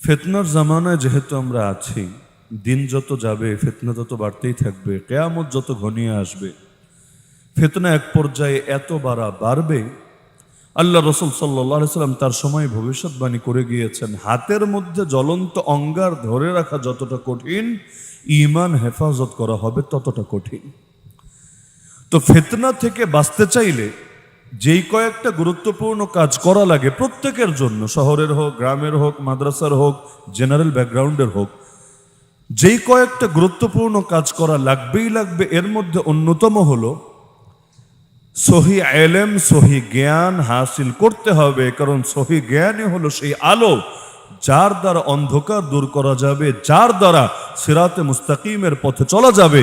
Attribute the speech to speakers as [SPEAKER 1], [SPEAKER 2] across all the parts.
[SPEAKER 1] ফিতনার জামানায় যেহেতু আমরা আছি, দিন যত যাবে ফিতনা তত বাড়তেই থাকবে, কিয়ামত যত ঘনিয়ে আসবে ফিতনা এক পর্যায়ে এত বাড়বে। আল্লাহ রসুল সাল্লাল্লাহু আলাইহি সাল্লাম তার সময় ভবিষ্যৎবাণী করে গিয়েছেন, হাতের মধ্যে জ্বলন্ত অঙ্গার ধরে রাখা যতটা কঠিন, ঈমান হেফাজত করা হবে ততটা কঠিন। তো ফিতনা থেকে বাঁচতে চাইলে যেই কয়েকটা গুরুত্বপূর্ণ কাজ করা লাগে প্রত্যেকের জন্য, শহরের হোক, গ্রামের হোক, মাদ্রাসার হোক, জেনারেল ব্যাকগ্রাউন্ডের হোক, যেই কয়েকটা গুরুত্বপূর্ণ কাজ করা লাগবেই লাগবে, এর মধ্যে অন্যতম হলো সহি ইলম, সহি জ্ঞান হাসিল করতে হবে। কারণ সহি জ্ঞানই হলো সেই আলো যার দ্বারা অন্ধকার দূর করা যাবে, যার দ্বারা সিরাতে মুস্তাকিমের পথে চলা যাবে,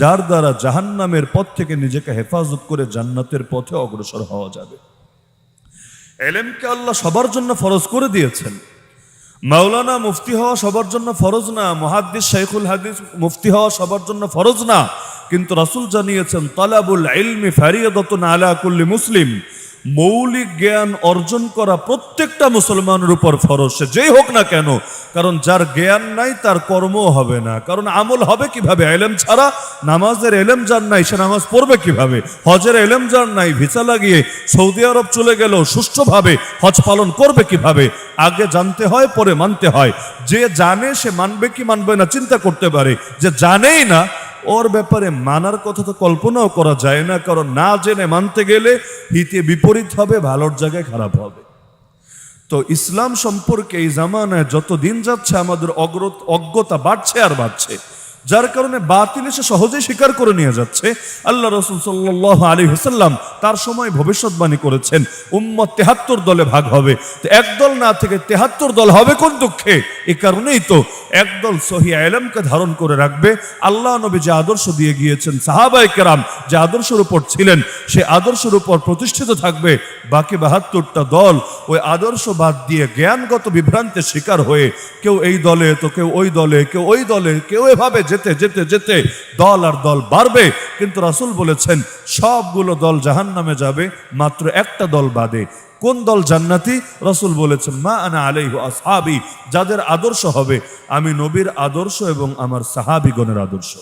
[SPEAKER 1] যার দ্বারা জাহান্নামের পথ থেকে নিজেকে হেফাজত করে জান্নাতের পথে অগ্রসর হওয়া যাবে। ইলমকে আল্লাহ সবার জন্য ফরজ করে দিয়েছেন। মাওলানা মুফতি হওয়া সবার জন্য ফরজ না, মুহাদ্দিস শাইখুল হাদিস মুফতি হওয়া সবার জন্য ফরজ না, কিন্তু রাসূল জানিয়েছেন তালাবুল ইলমি ফারিয়াদাতুন আলা কুল্লি মুসলিম, মৌলিক জ্ঞান অর্জন করা প্রত্যেকটা মুসলমানের উপর ফরজ, সে যেই হোক না কেন। কারণ যার জ্ঞান নাই তার কর্মও হবে না, কারণ আমল হবে কিভাবে ইলম ছাড়া? নামাজের ইলম যার নাই সে নামাজ পড়বে কিভাবে? হজের ইলম যার নাই, ভিসা লাগিয়ে সৌদি আরব চলে গেল সুষ্ঠুভাবে হজ পালন করবে কিভাবে? আগে জানতে হয়, পরে মানতে হয়। যে জানে সে মানবে কি মানবে না চিন্তা করতে পারে, যে জানেই না ওর ব্যাপারে মানার কথা তো কল্পনাও করা যায় না। কারণ না জেনে মানতে গেলে হিতে বিপরীত হবে, ভালোর জায়গায় খারাপ হবে। তো ইসলাম সম্পর্কে এই জামানায় যত দিন যাচ্ছে আমাদের অজ্ঞতা বাড়ছে আর বাড়ছে, যার কারণে বাতিল এসে সহজেই স্বীকার করে নিয়ে যাচ্ছে। আল্লাহ রাসূল সাল্লাল্লাহু আলাইহি ওয়াসাল্লাম তার সময় ভবিষ্যৎবাণী করেছেন উম্মত ৭৩ দলে ভাগ হবে। তো একদল না থেকে ৭৩ দল হবে কোন দুঃখে? এই কারণেই তো একদল সহি ইলমকে ধারণ করে রাখবে। আল্লাহ নবী যে আদর্শ দিয়ে গিয়েছেন, সাহাবায়ে কেরাম যে আদর্শের উপর ছিলেন, সে আদর্শের উপর প্রতিষ্ঠিত থাকবে। বাকি ৭২টা দল ওই আদর্শ বাদ দিয়ে জ্ঞানগত বিভ্রান্তের শিকার হয়ে কেউ এই দলে, তো কেউ ওই দলে, কেউ ওই দলে, কেউ এভাবে যেতে যেতে যেতে দল আর দল বাড়বে। কিন্তু রাসূল বলেছেন সবগুলো দল জাহান্নামে যাবে, মাত্র একটা দল বাদে। কোন দল জান্নাতি? রাসূল বলেছেন মা আনা আলাইহি আসহাবি, যাদের আদর্শ হবে আমি নবীর আদর্শ এবং আমার সাহাবীগণের আদর্শ।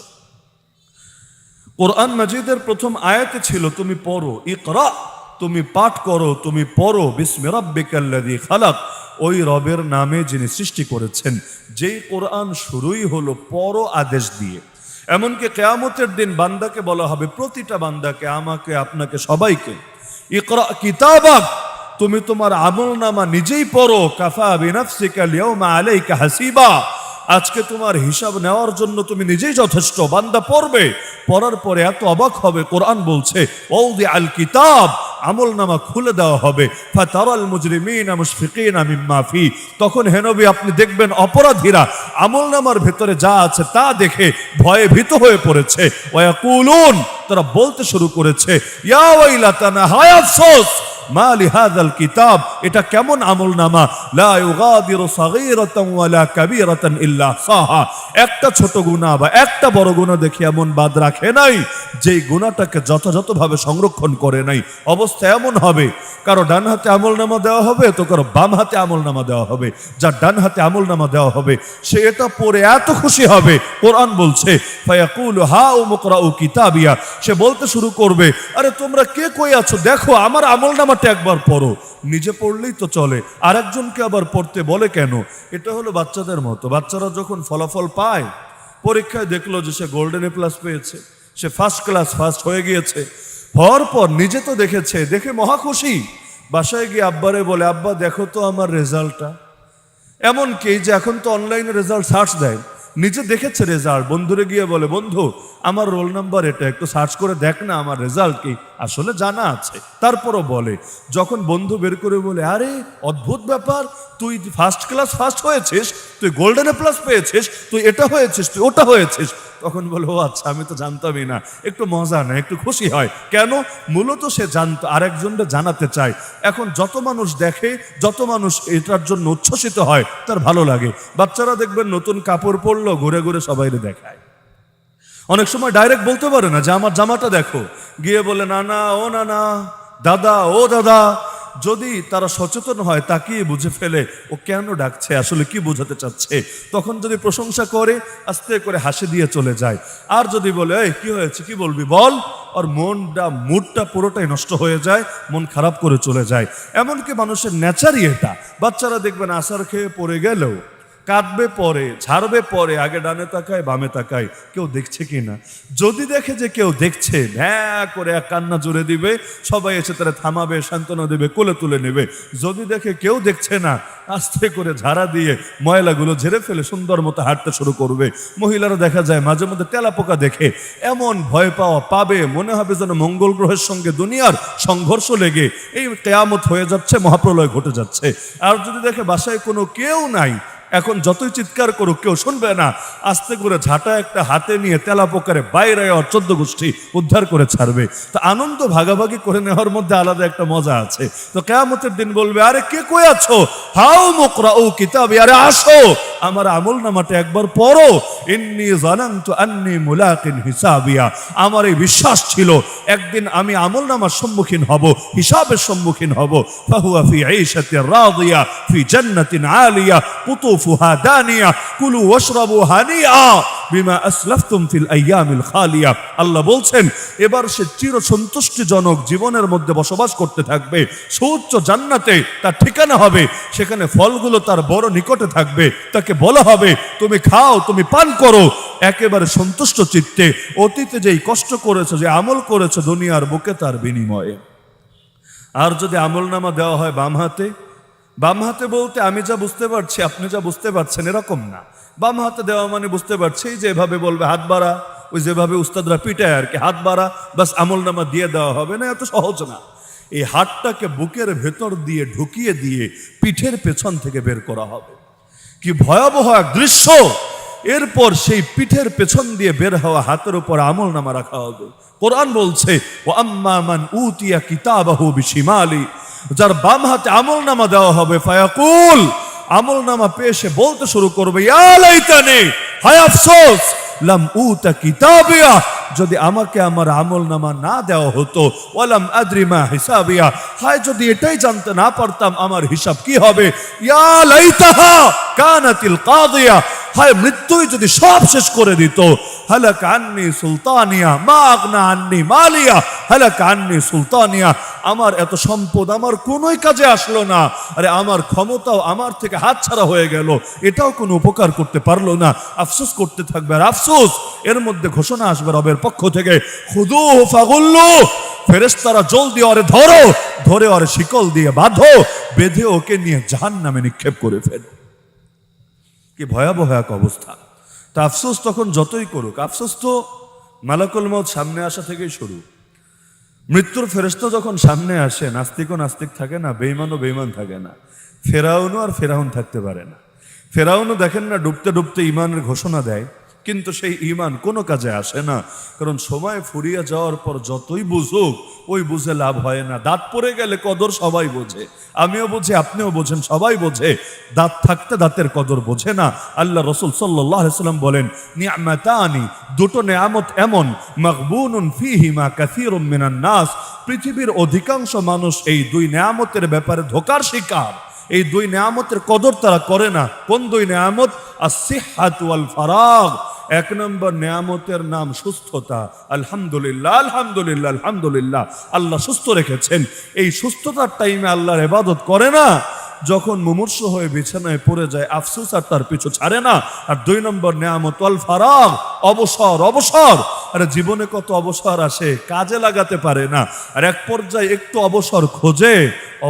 [SPEAKER 1] কোরআন মাজিদের প্রথম আয়াতে ছিল তুমি পড়ো, ইকরা, তুমি পাঠ করো, তুমি পড়ো, বিসমি রাব্বিকাল্লাযী খালাক, ওই রবের নামে যিনি সৃষ্টি করেছেন। যেই কোরআন শুরুই হলো পড়ো আদেশ দিয়ে। এমনকি কিয়ামতের দিন বান্দাকে বলা হবে, প্রতিটা বান্দাকে, আমাকে, আপনাকে, সবাইকে, ইকরা কিতাবাক, তুমি তোমার আমলনামা নিজেই পড়ো, কাফা বিনাফসিকাল ইয়াউমা আলাইকা হাসিবা, আজকে তোমার হিসাব নেওয়ার জন্য তুমি নিজেই যথেষ্ট। বান্দা পড়বে, পড়ার পরে এত অবাক হবে, কোরআন বলছে ওয়াদি আল কিতাব, আমলনামা খুলে দেওয়া হবে, ফাতারাল মুজরিমিনা মুশফিকিনা মিম্মা ফি, তখন হে নবী আপনি দেখবেন অপরাধীরা আমলনামার ভেতরে যা আছে তা দেখে ভয়ে ভীত হয়ে পড়েছে। ওয়ায়াকুলুন, তারা বলতে শুরু করেছে ইয়া ওয়াইলাতানা, হায় আফসোস, মা লিহাযাল কিতাব, এটা কেমন আমলনামা, লা ইউগাদিরু সাগীরাতান ওয়ালা কাবীরাতান ইল্লা আহসাহা, একটা ছোট গুনাহ বা একটা বড় গুনাহ দেখে এমন বাদ রাখে নাই যেই গুনাহটাকে যথাযথভাবে সংরক্ষণ করে নাই। অবস্থা এমন হবে, কারো ডান হাতে আমলনামা দেওয়া হবে, তো কারো বাম হাতে আমলনামা দেওয়া হবে। যার ডান হাতে আমলনামা দেওয়া হবে সে এটা পড়ে এত খুশি হবে, কোরআন বলছে ফায়াকুলু হাউ মুকরাউ কিতাবিয়া, সে বলতে শুরু করবে আরে তোমরা কে কই আছো, দেখো আমার আমলনামা একবার পড়ো। নিজে পড়লেই তো চলে, আরেকজনকে আবার পড়তে বলে কেন? এটা হলো বাচ্চাদের মতো। বাচ্চারা যখন ফলাফল পায়, পরীক্ষায় দেখলো যে সে গোল্ডেন এ প্লাস পেয়েছে, সে ফার্স্ট ক্লাস ফার্স্ট হয়ে গিয়েছে, হওয়ার পর নিজে তো দেখেছে, দেখে মহা খুশি, বাসায় গিয়ে আব্বারে বলে আব্বা দেখো তো আমার রেজাল্টটা। এমনকি যে এখন তো অনলাইনে রেজাল্ট সার্চ দেয়, নিজে দেখেছে রেজাল্ট, বন্ধুরে গিয়ে বলে বন্ধু আমার রোল নাম্বার এটা, একটু সার্চ করে দেখ না আমার রেজাল্ট কি। আসলে জানা আছে, তারপরও বলে। যখন বন্ধু বের করে বলে আরে অদ্ভুত ব্যাপার, তুই ফার্স্ট ক্লাস ফার্স্ট হয়েছিস, তুই গোল্ডেন এ প্লাস পেয়েছিস, তুই এটা হয়েছিস, তুই ওটা হয়েছিস, তখন বলে ও আচ্ছা আমি তো জানতামই না। একটু মজা না, একটু খুশি হয়। কেন? মূলত সে জানতো, আরেকজনকে জানাতে চায়। এখন যত মানুষ দেখে, যত মানুষ এটার জন্য উচ্ছ্বসিত হয়, তার ভালো লাগে। বাচ্চারা দেখবেন নতুন কাপড় পরলো, ঘুরে ঘুরে সবাইকে দেখায়। অনেক সময় ডাইরেক্ট বলতে পারে না যে আমার জামাটা দেখো, গিয়ে বলে নানা ও নানা, দাদা ও দাদা, যদি তারা সচেতন হয়, তাকিয়ে বুঝে ফেলে ও কেন ডাকছে, আসলে কি বোঝাতে চাচ্ছে, তখন যদি প্রশংসা করে আস্তে করে হাসি দিয়ে চলে যায়। আর যদি বলে এই কি হয়েছে, কি বলবি বল, আর মুডটা পুরোটাই নষ্ট হয়ে যায়, মন খারাপ করে চলে যায়। এমনকি মানুষের নেচারই এটা। বাচ্চারা দেখবেন আসার খেয়ে পড়ে গেলেও কাঁদবে পরে, ঝাড়বে পরে, আগে ডানে তাকায় বামে তাকায় কেউ দেখছে কিনা। যদি দেখে যে কেউ দেখছে, ভ্যাঁ করে এক কান্না জুড়ে দিবে, সবাই এসে তারা থামাবে, সান্ত্বনা দেবে, কোলে তুলে নেবে। যদি দেখে কেউ দেখছে না, আস্তে করে ঝাড়া দিয়ে ময়লাগুলো ঝেড়ে ফেলে সুন্দর মতো হাঁটতে শুরু করবে। মহিলারা দেখা যায় মাঝে মধ্যে তেলাপোকা দেখে এমন ভয় পাবে, মনে হবে যেন মঙ্গল গ্রহের সঙ্গে দুনিয়ার সংঘর্ষ লেগে এই কেয়ামত হয়ে যাচ্ছে, মহাপ্রলয় ঘটে যাচ্ছে। আর যদি দেখে বাসায় কোনো কেউ নাই, এখন যতই চিৎকার করুক কেউ শুনবে না, আস্তে করে ঝাঁটা একটা হাতে নিয়ে তেলাপোকারে বাইরে 14 গোষ্ঠী উদ্ধার করে ছাড়বে। তো আনন্দ ভাগাভাগি করে নেওয়ার মধ্যে আলাদা একটা মজা আছে। তো কিয়ামতের দিন বলবে, আরে কে কই আছো, হাউ মুকরাউ কিতাবি, আরে আসো আমার আমল নামাটা একবার পড়ো। ইন্নী জানানতু আন্নী মুলাকিন হিসাবিয়া, আমার এই বিশ্বাস ছিল একদিন আমি আমল নামার সম্মুখীন হব, হিসাবের সম্মুখীন হব। ফাহুয়া ফি ঈশাতির রাদিয়া ফি জান্নাতিন আলিয়া কুতুফুহা দানিয়া কুলু ওয়াশরাবু হানিআ বিমা আসলাফতুম ফিল আইয়ামিল খালিয়া। আল্লাহ বলছেন এবার সে চির সন্তুষ্টিজনক জীবনের মধ্যে বসবাস করতে থাকবে, সুউচ্চ জান্নাতে তার ঠিকানা হবে, সেখানে ফলগুলো তার বড় নিকটে থাকবে। তাকে বলা হবে তুমি খাও, তুমি পান করো একেবারে সন্তুষ্ট চিত্তে, অতীতে যেই কষ্ট করেছো, যে আমল করেছো দুনিয়ার বুকে, তার বিনিময়ে। আর যদি আমল নামা দেওয়া হয় বাম হাতে, বাম হাতে বলতে আমি যা বুঝতে পারছি আপনি যা বুঝতে পারছেন এরকম না। বাম হাতে দেওয়া মানে বুঝতে পারছি যে এভাবে বলবে হাত বাড়া, ওই যেভাবে উস্তাদরা পিটায় আর কি, হাত বাড়া, বাস আমল নামা দিয়ে দেওয়া হবে না, এত সহজ না। এই হাতটাকে বুকের ভেতর দিয়ে ঢুকিয়ে দিয়ে পিঠের পেছন থেকে বের করা হবে। কি ভয়াবহ এক দৃশ্য! এরপর সেই পিঠের পেছন দিয়ে বের হওয়া হাতের উপর আমল নামা রাখা হবে। কোরআন বলছে ও আম্মা মান উতিয়া কিতাবাহু বিশিমালি, যার বাম হাতে আমল নামা দেওয়া হবে, ফায়াকুল, আমল নামা পেয়ে সে বলতে শুরু করবে, ইয়া লাইতানি, হায় আফসোস, লাম উতা কিতাবিয়া, যদি আমাকে আমার আমল নামা না দেওয়া হতো, ওয়ালাম আদরি মা হিসাবিয়া, হায় যদি এটাই জানতে না পারতাম আমার হিসাব কি হবে, ইয়া লাইতাহা কানাতিল কাদিয়া, হায় মৃত্যুই যদি সব শেষ করে দিত, হালাক আন্নি সুলতানিয়া মা আগনা আন্নি মালিয়া, হালাক আন্নি সুলতানিয়া, আমার এত সম্পদ আমার কোনোই কাজে আসলো না, আরে আমার ক্ষমতাও আমার থেকে হাতছাড়া হয়ে গেল, এটাও কোনো উপকার করতে পারলো না, আফসোস করতে থাকবে আর আফসোস। এর মধ্যে ঘোষণা আসবে রবের পক্ষ থেকে, খুদুহু ফাগুল্লু, ফেরেশতারা জলদি ওরে ধরো, ধরে ওরে শিকল দিয়ে বাঁধো, বেঁধে ওকে নিয়ে জাহান্নামে নিক্ষেপ করে ফেলো। কি ভয়াবহ এক অবস্থা! তা আফসোস তখন যতই করুক, আফসোস তো মালাকুল মউত সামনে আসা থেকেই শুরু। মৃত্যুর ফেরেশতা যখন সামনে আসে, নাস্তিকও নাস্তিক থাকে না, বেঈমানও বেঈমান থাকে না, ফেরাউনও আর ফেরাউন থাকতে পারে না। ফেরাউনও দেখেন না ডুবতে ডুবতে ইমানের ঘোষণা দেয়, কিন্তু সেই ইমান কোনো কাজে আসে না, কারণ সময় ফুরিয়ে যাওয়ার পর যতই বুঝুক ওই বুঝে লাভ হয় না। দাঁত পড়ে গেলে কদর সবাই বোঝে, আমিও বুঝি, আপনিও বোঝেন, সবাই বোঝে, দাঁত থাকতে দাঁতের কদর বোঝে না। আল্লাহ রাসূল সাল্লাল্লাহু আলাইহি ওয়াসাল্লাম বলেন, নি'মাতানি, দুটো নেয়ামত এমন, মাগবুনুন ফীহিমা কাসীরুম মিনান নাস, পৃথিবীর অধিকাংশ মানুষ এই দুই নেয়ামতের ব্যাপারে ধোঁকার শিকার, এই দুই নেয়ামতের কদর তারা করে না। কোন দুই নেয়ামত? আস-সিহহাতু ওয়াল ফারাগ। এক নম্বর নেয়ামতের নাম সুস্থতা। আলহামদুলিল্লাহ, আলহামদুলিল্লাহ, আলহামদুলিল্লাহ, আল্লাহ সুস্থ রেখেছেন। এই সুস্থতার টাইমে আল্লাহর ইবাদত করে না, যখন মুমূর্ষ হয়ে বিছানায় পড়ে যায় আফসোস আর তার পিছু ছাড়ে না। আর দুই নম্বর নেয়ামত ওয়াল ফারাগ, অবসর। অবসর, আরে জীবনে কত অবসর আসে, কাজে লাগাতে পারে না, আর এক পর্যায়ে একটু অবসর খোঁজে,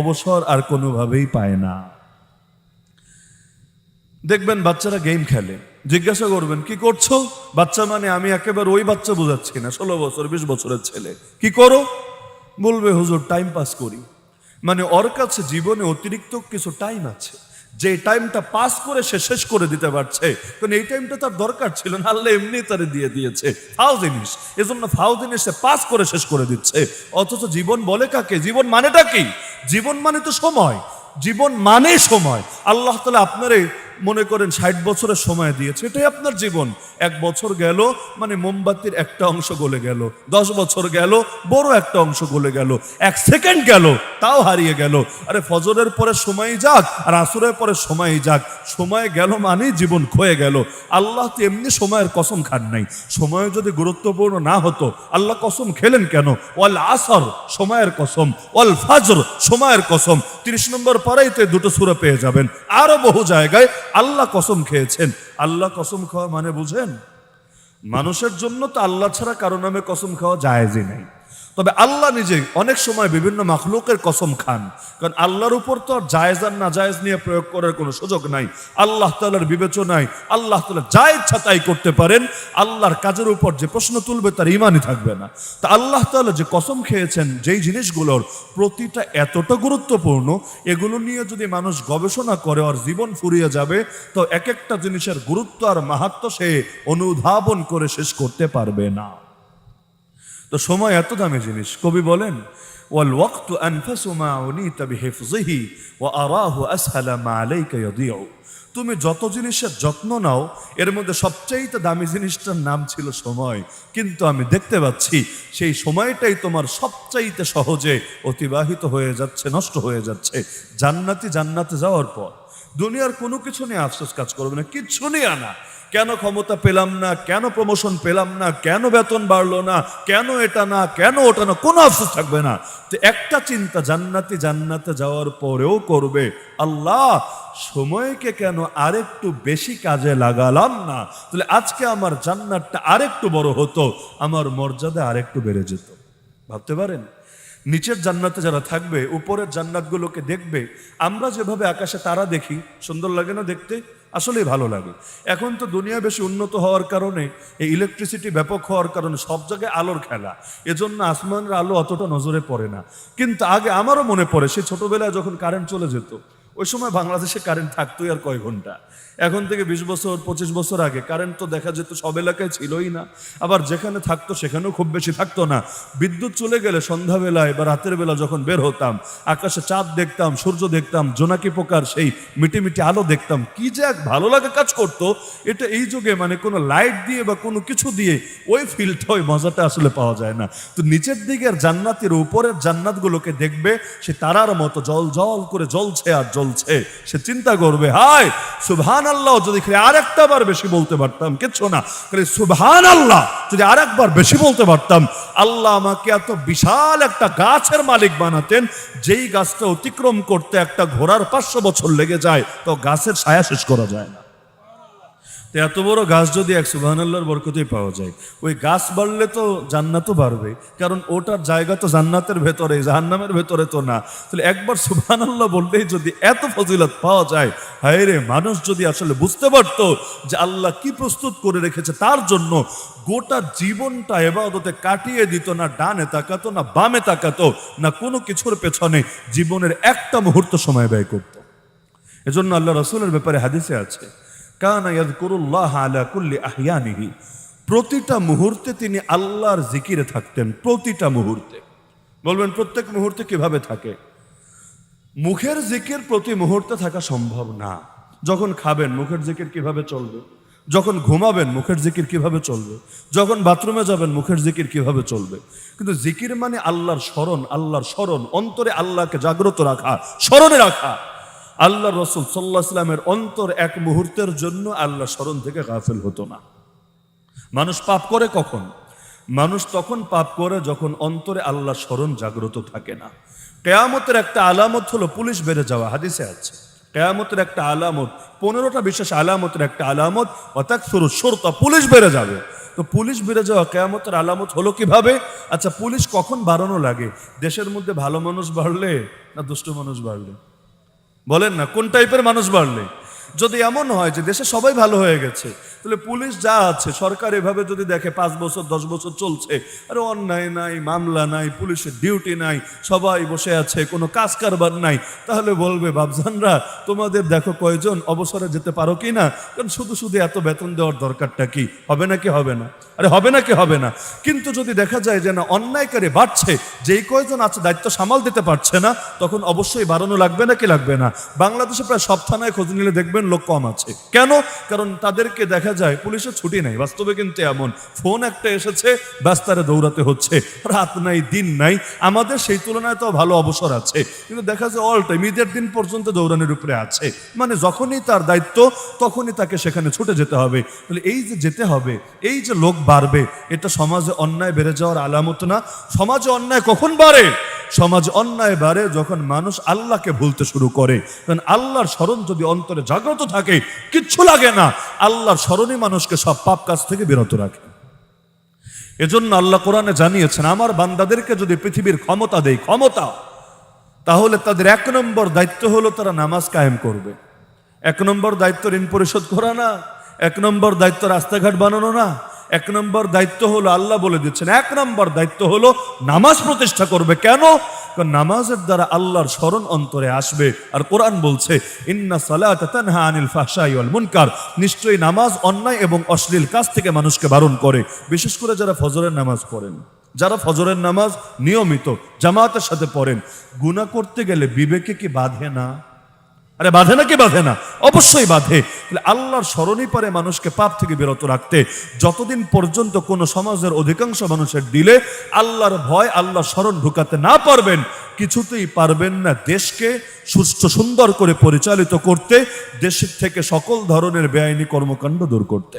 [SPEAKER 1] অবসর আর কোনোভাবেই পায় না। দেখবেন বাচ্চারা গেম খেলে, জিজ্ঞাসা করবেন কি করছো? বাচ্চা মানে আমি একেবারে ওই বাচ্চা বোঝাচ্ছি না, 16 বছর 20 বছরের ছেলে। কি করো? বলবে হুজুর টাইম পাস করি। মানে ওর কাছে জীবনে অতিরিক্ত কিছু টাইম আছে, যে টাইমটা পাস করে সে শেষ করে দিতে পারছে, কারণ এই টাইমটা তার দরকার ছিল না, আল্লাহ এমনি তারে দিয়ে দিয়েছে ফাও জিনিস, এজন্য ফাও জিনিস সে পাস করে শেষ করে দিচ্ছে। অথচ জীবন বলে কাকে? জীবন মানেটা কি? জীবন মানে তো সময়, জীবন মানে সময়। আল্লাহ তাআলা আপনারে মনে করেন 60 বছরের সময় দিয়েছে, এটাই আপনার জীবন। 1 বছর গেল মানে মোমবাতির একটা অংশ গলে গেল, 10 বছর গেল বড় একটা অংশ গলে গেল, 1 সেকেন্ড গেল তাও হারিয়ে গেল। আরে ফজরের পরে সময় যাক আর আসরের পরে সময় যাক, সময় গেল মানে জীবন ক্ষয়ে গেল। আল্লাহ তো এমনি সময়ের কসম খান নাই। সময় যদি গুরুত্বপূর্ণ না হতো আল্লাহ কসম খেলেন কেন? ওয়াল আসর সময়ের কসম, ওয়াল ফাজর সময়ের কসম। 30 নম্বর পারাইতে দুটো সূরা পেয়ে যাবেন। আরো বহু জায়গায় আল্লাহ কসম খেয়েছেন। আল্লাহ কসম খাওয়া মানে বুঝেন? মানুষের জন্য তো আল্লাহ ছাড়া কারো নামে কসম খাওয়া জায়েজই নাই। তবে আল্লাহ নিজে অনেক সময় বিভিন্ন মাখলুকের কসম খান, কারণ আল্লাহর উপর তো আর জায়েজ আর নাজায়েজ নিয়ে প্রয়োগ করার কোনো সুযোগ নাই। আল্লাহ তাআলার বিবেচনায় আল্লাহ তাআলা যা ইচ্ছা তাই করতে পারেন। আল্লাহর কাজের উপর যে প্রশ্ন তুলবে তার ঈমানই থাকবে না। তা আল্লাহ তাআলা যে কসম খেয়েছেন, যেই জিনিসগুলোর প্রতিটা এতটা গুরুত্বপূর্ণ, এগুলো নিয়ে যদি মানুষ গবেষণা করে আর জীবন ফুরিয়ে যাবে, তো এক একটা জিনিসের গুরুত্ব আর মাহাত্ম্য সে অনুধাবন করে শেষ করতে পারবে না। তো সময় এত দামি জিনিস। কবি বলেন, ওয়াল ওয়াক্তু আনফাসু মা উনিতা বিহিফযিহি ওয়া আরাহু আসহালা মা আলাইকা ইয়াদিউ। তুমি যত জিনিসের যত্ন নাও এর মধ্যে সবচাইতে দামি জিনিসটার নাম ছিল সময়, কিন্তু আমি দেখতে পাচ্ছি সেই সময়টাই তোমার সবচাইতে সহজে অতিবাহিত হয়ে যাচ্ছে, নষ্ট হয়ে যাচ্ছে। জান্নাতে যাওয়ার পর দুনিয়ার কোনো কিছু নিয়ে আফসোস কাজ করবে না, কিচ্ছু নিয়ে না। কেন ক্ষমতা পেলাম না, কেন প্রমোশন পেলাম না, কেন বেতন বাড়লো না, কেন এটা না, কেন ওটা না, কোনো আফসোস থাকবে না। তো একটা চিন্তা জান্নাতে যাওয়ার পরেও করবে, আল্লাহ সময়কে কেন আরেকটু বেশি কাজে লাগালাম না, তাহলে আজকে আমার জান্নাতটা আরেকটু বড় হতো, আমার মর্যাদা আরেকটু বেড়ে যেত। ভাবতে পারেন? নিচের জান্নাতে যারা থাকবে উপরের জান্নাতগুলোকে দেখবে। আমরা যেভাবে আকাশে তারা দেখি, সুন্দর লাগে না দেখতে? আসলেই ভালো লাগে। এখন তো দুনিয়া বেশি উন্নত হওয়ার কারণে, এই ইলেকট্রিসিটি ব্যাপক হওয়ার কারণে সব জায়গায় আলোর খেলা, এজন্য আসমানের আলো অতটা নজরে পড়ে না। কিন্তু আগে আমারও মনে পড়ে, সে ছোটবেলায় যখন কারেন্ট চলে যেত, ওই সময় বাংলাদেশে কারেন্ট থাকতোই আর কয় ঘন্টা। এখন থেকে 20 বছর 25 বছর আগে কারেন্ট তো দেখা যেত সব এলাকায় ছিলই না, আবার যেখানে থাকতো সেখানেও খুব বেশি থাকতো না। বিদ্যুৎ চলে গেলে সন্ধ্যাবেলায় বা রাতের বেলা যখন বের হতাম, আকাশে চাঁদ দেখতাম, সূর্য দেখতাম, জোনাকি পোকার সেই মিটি আলো দেখতাম, কি যে এক ভালো লাগে কাজ করতো। এটা এই যুগে মানে কোনো লাইট দিয়ে বা কোনো কিছু দিয়ে ওই ফিলটা, ওই মজাটা আসলে পাওয়া যায় না। তো নিচের দিকের জান্নাতের উপরের জান্নাতগুলোকে দেখবে, সে তারার মতো জল জল করে জ্বলছে আর জ্বলছে। সে চিন্তা করবে, হায় সুবহানাল্লাহ, যদি আরেকটা বার বেশি বলতে পারতাম, কিচ্ছু না, সুবহানাল্লাহ যদি আরেকবার বেশি বলতে পারতাম, আল্লাহ আমাকে এত বিশাল একটা গাছের মালিক বানাতেন, যেই গাছটা অতিক্রম করতে একটা ঘোড়ার 500 বছর লেগে যায়, তো গাছের ছায়া শেষ করা যায় না। তো এত বড় গাছ যদি এক সুবহানাল্লাহর বরকতেই পাওয়া যায়, ওই গাছ বাড়লে তো জান্নাতও বাড়বে, কারণ ওটার জায়গা তো জান্নাতের ভেতরে, জাহান্নামের ভেতরে তো না। তাহলে একবার সুবহানাল্লাহ বললেই যদি এত ফজিলত পাওয়া যায়, হায় রে, মানুষ যদি আসলে বুঝতে পারতো যে আল্লাহ কি প্রস্তুত করে রেখেছে তার জন্য, গোটা জীবনটা ইবাদতে কাটিয়ে দিত, না ডানে তাকাতো না বামে তাকাতো, না কোনো কিছুর পেছনে জীবনের একটা মুহূর্ত সময় ব্যয় করত। এজন্য আল্লাহ রাসূলের ব্যাপারে হাদিসে আছে, কানা ইয়াযকুরুল্লাহ আলা কুল্লি আহইয়ানিহি, প্রতিটা মুহূর্তে তিনি আল্লাহর জিকিরে থাকতেন। প্রতিটা মুহূর্তে। বলবেন প্রত্যেক মুহূর্তে কিভাবে থাকে? মুখের জিকির প্রতি মুহূর্তে থাকা সম্ভব না। যখন খাবেন মুখের জিকির কিভাবে চলবে? যখন ঘুমাবেন মুখের জিকির কিভাবে চলবে? যখন বাথরুমে যাবেন মুখের জিকির কিভাবে চলবে? কিন্তু জিকির মানে আল্লাহর স্মরণ, অন্তরে আল্লাহকে জাগ্রত রাখা, স্মরণে রাখা। আল্লাহ রাসূল সাল্লাল্লাহু আলাইহি ওয়াসাল্লামের অন্তর এক মুহূর্তের জন্য আল্লাহ স্মরণ থেকে গাফেল হতো না। মানুষ পাপ করে কখন? মানুষ তখন পাপ করে যখন অন্তরে আল্লাহ স্মরণ জাগ্রত থাকে না। কিয়ামতের একটা আলামত হলো পুলিশ বেড়ে যাওয়া, হাদিসে আছে। কিয়ামতের একটা আলামত, 15টা বিশেষ আলামতের একটা আলামত, ওয়াতাকসুরু শুরতা, পুলিশ বেড়ে যাবে। তো পুলিশ বেড়ে যাওয়া কিয়ামতের আলামত হলো কিভাবে? আচ্ছা, পুলিশ কখন বাড়ানো লাগে? দেশের মধ্যে ভালো মানুষ বাড়লে না দুষ্ট মানুষ বাড়লে? বলেন না, কোন টাইপের মানুষ বাড়লে? যদি এমন হয় যে দেশে সবাই ভালো হয়ে গেছে, তাহলে পুলিশ যা আছে সরকার এভাবে যদি দেখে 5 বছর 10 বছর চলছে, আরে অন্যায় নাই, মামলা নাই, পুলিশের ডিউটি নাই, সবাই বসে আছে, কোনো কাজ কারবার নাই, তাহলে বলবে বাবজানরা তোমাদের দেখো কয়জন অবসরে যেতে পারো কি না, কারণ শুধু শুধু এত বেতন দেওয়ার দরকারটা কি, হবে নাকি হবে না? আরে হবে নাকি হবে না? কিন্তু যদি দেখা যায় যে না অন্যায়কারী বাড়ছে, যেই কয়জন আছে দায়িত্ব সামাল দিতে পারছে না, তখন অবশ্যই বাড়ানো লাগবে নাকি লাগবে না? বাংলাদেশে প্রায় সব থানায় খোঁজ নিলে দেখবেন লোক কম আছে। কেন? কারণ তাদেরকে দেখা যায় পুলিশের ছুটি নাই, বাস্তবে কিন্তু এমন ফোন একটা এসেছে, ব্যস্তারে দৌড়াতে হচ্ছে, রাত নাই দিন নাই। আমাদের সেই তুলনায় তো ভালো অবসর আছে, কিন্তু দেখা যায় অল টাইম ঈদের দিন পর্যন্ত দৌড়ানোর উপরে আছে, মানে যখনই তার দায়িত্ব তখনই তাকে সেখানে ছুটে যেতে হবে। তাহলে এই যে যেতে হবে, এই যে লোক বাড়বে, এটা সমাজে অন্যায় বেড়ে যাওয়ার আলামত না? সমাজে অন্যায় কখন বাড়ে? সমাজ অন্যায় বাড়ে যখন মানুষ আল্লাহকে ভুলতে শুরু করে। কারণ আল্লাহর স্মরণ যদি অন্তরে জাগ্রত থাকে, কিচ্ছু লাগে না, আল্লাহর স্মরণই মানুষকে সব পাপ কাজ থেকে বিরত রাখে। এজন্য আল্লাহ কোরআনে জানিয়েছেন, আমার বান্দাদেরকে যদি পৃথিবীর ক্ষমতা দেই, ক্ষমতা, তাহলে তাদের 1 নম্বর দায়িত্ব হলো তারা নামাজ কায়েম করবে। 1 নম্বর দায়িত্ব ঋণ পরিশোধ করা না, 1 নম্বর দায়িত্ব রাস্তাঘাট বানানো না, 1 নম্বর দায়িত্ব হলো, আল্লাহ বলে দিচ্ছেন 1 নম্বর দায়িত্ব হলো নামাজ প্রতিষ্ঠা করবে। কেন? কারণ নামাজের দ্বারা আল্লাহর স্মরণ অন্তরে আসবে। আর কোরআন বলছে ইন্না সালাতা তানহা আনিল ফাহশাই ওয়াল মুনকার, নিশ্চয়ই নামাজ অন্যায় এবং অশ্লীল কাজ থেকে মানুষকে বারণ করে। বিশেষ করে যারা ফজরের নামাজ পড়েন, যারা ফজরের নামাজ নিয়মিত জামাতের সাথে পড়েন, গুনাহ করতে গেলে বিবেকে কি বাধে না? আরে বাধে নাকি বাধে না? অবশ্যই বাধে। আল্লাহর স্মরণই পারে মানুষকে পাপ থেকে বিরত রাখতে। যতদিন পর্যন্ত কোন সমাজের অধিকাংশ মানুষের দিলে আল্লাহর ভয়, আল্লাহর স্মরণ ঢুকাতে না পারবেন, কিছুতেই পারবেন না দেশকে সুস্থ সুন্দর করে পরিচালিত করতে, দেশের থেকে সকল ধরনের বেআইনি কর্মকাণ্ড দূর করতে।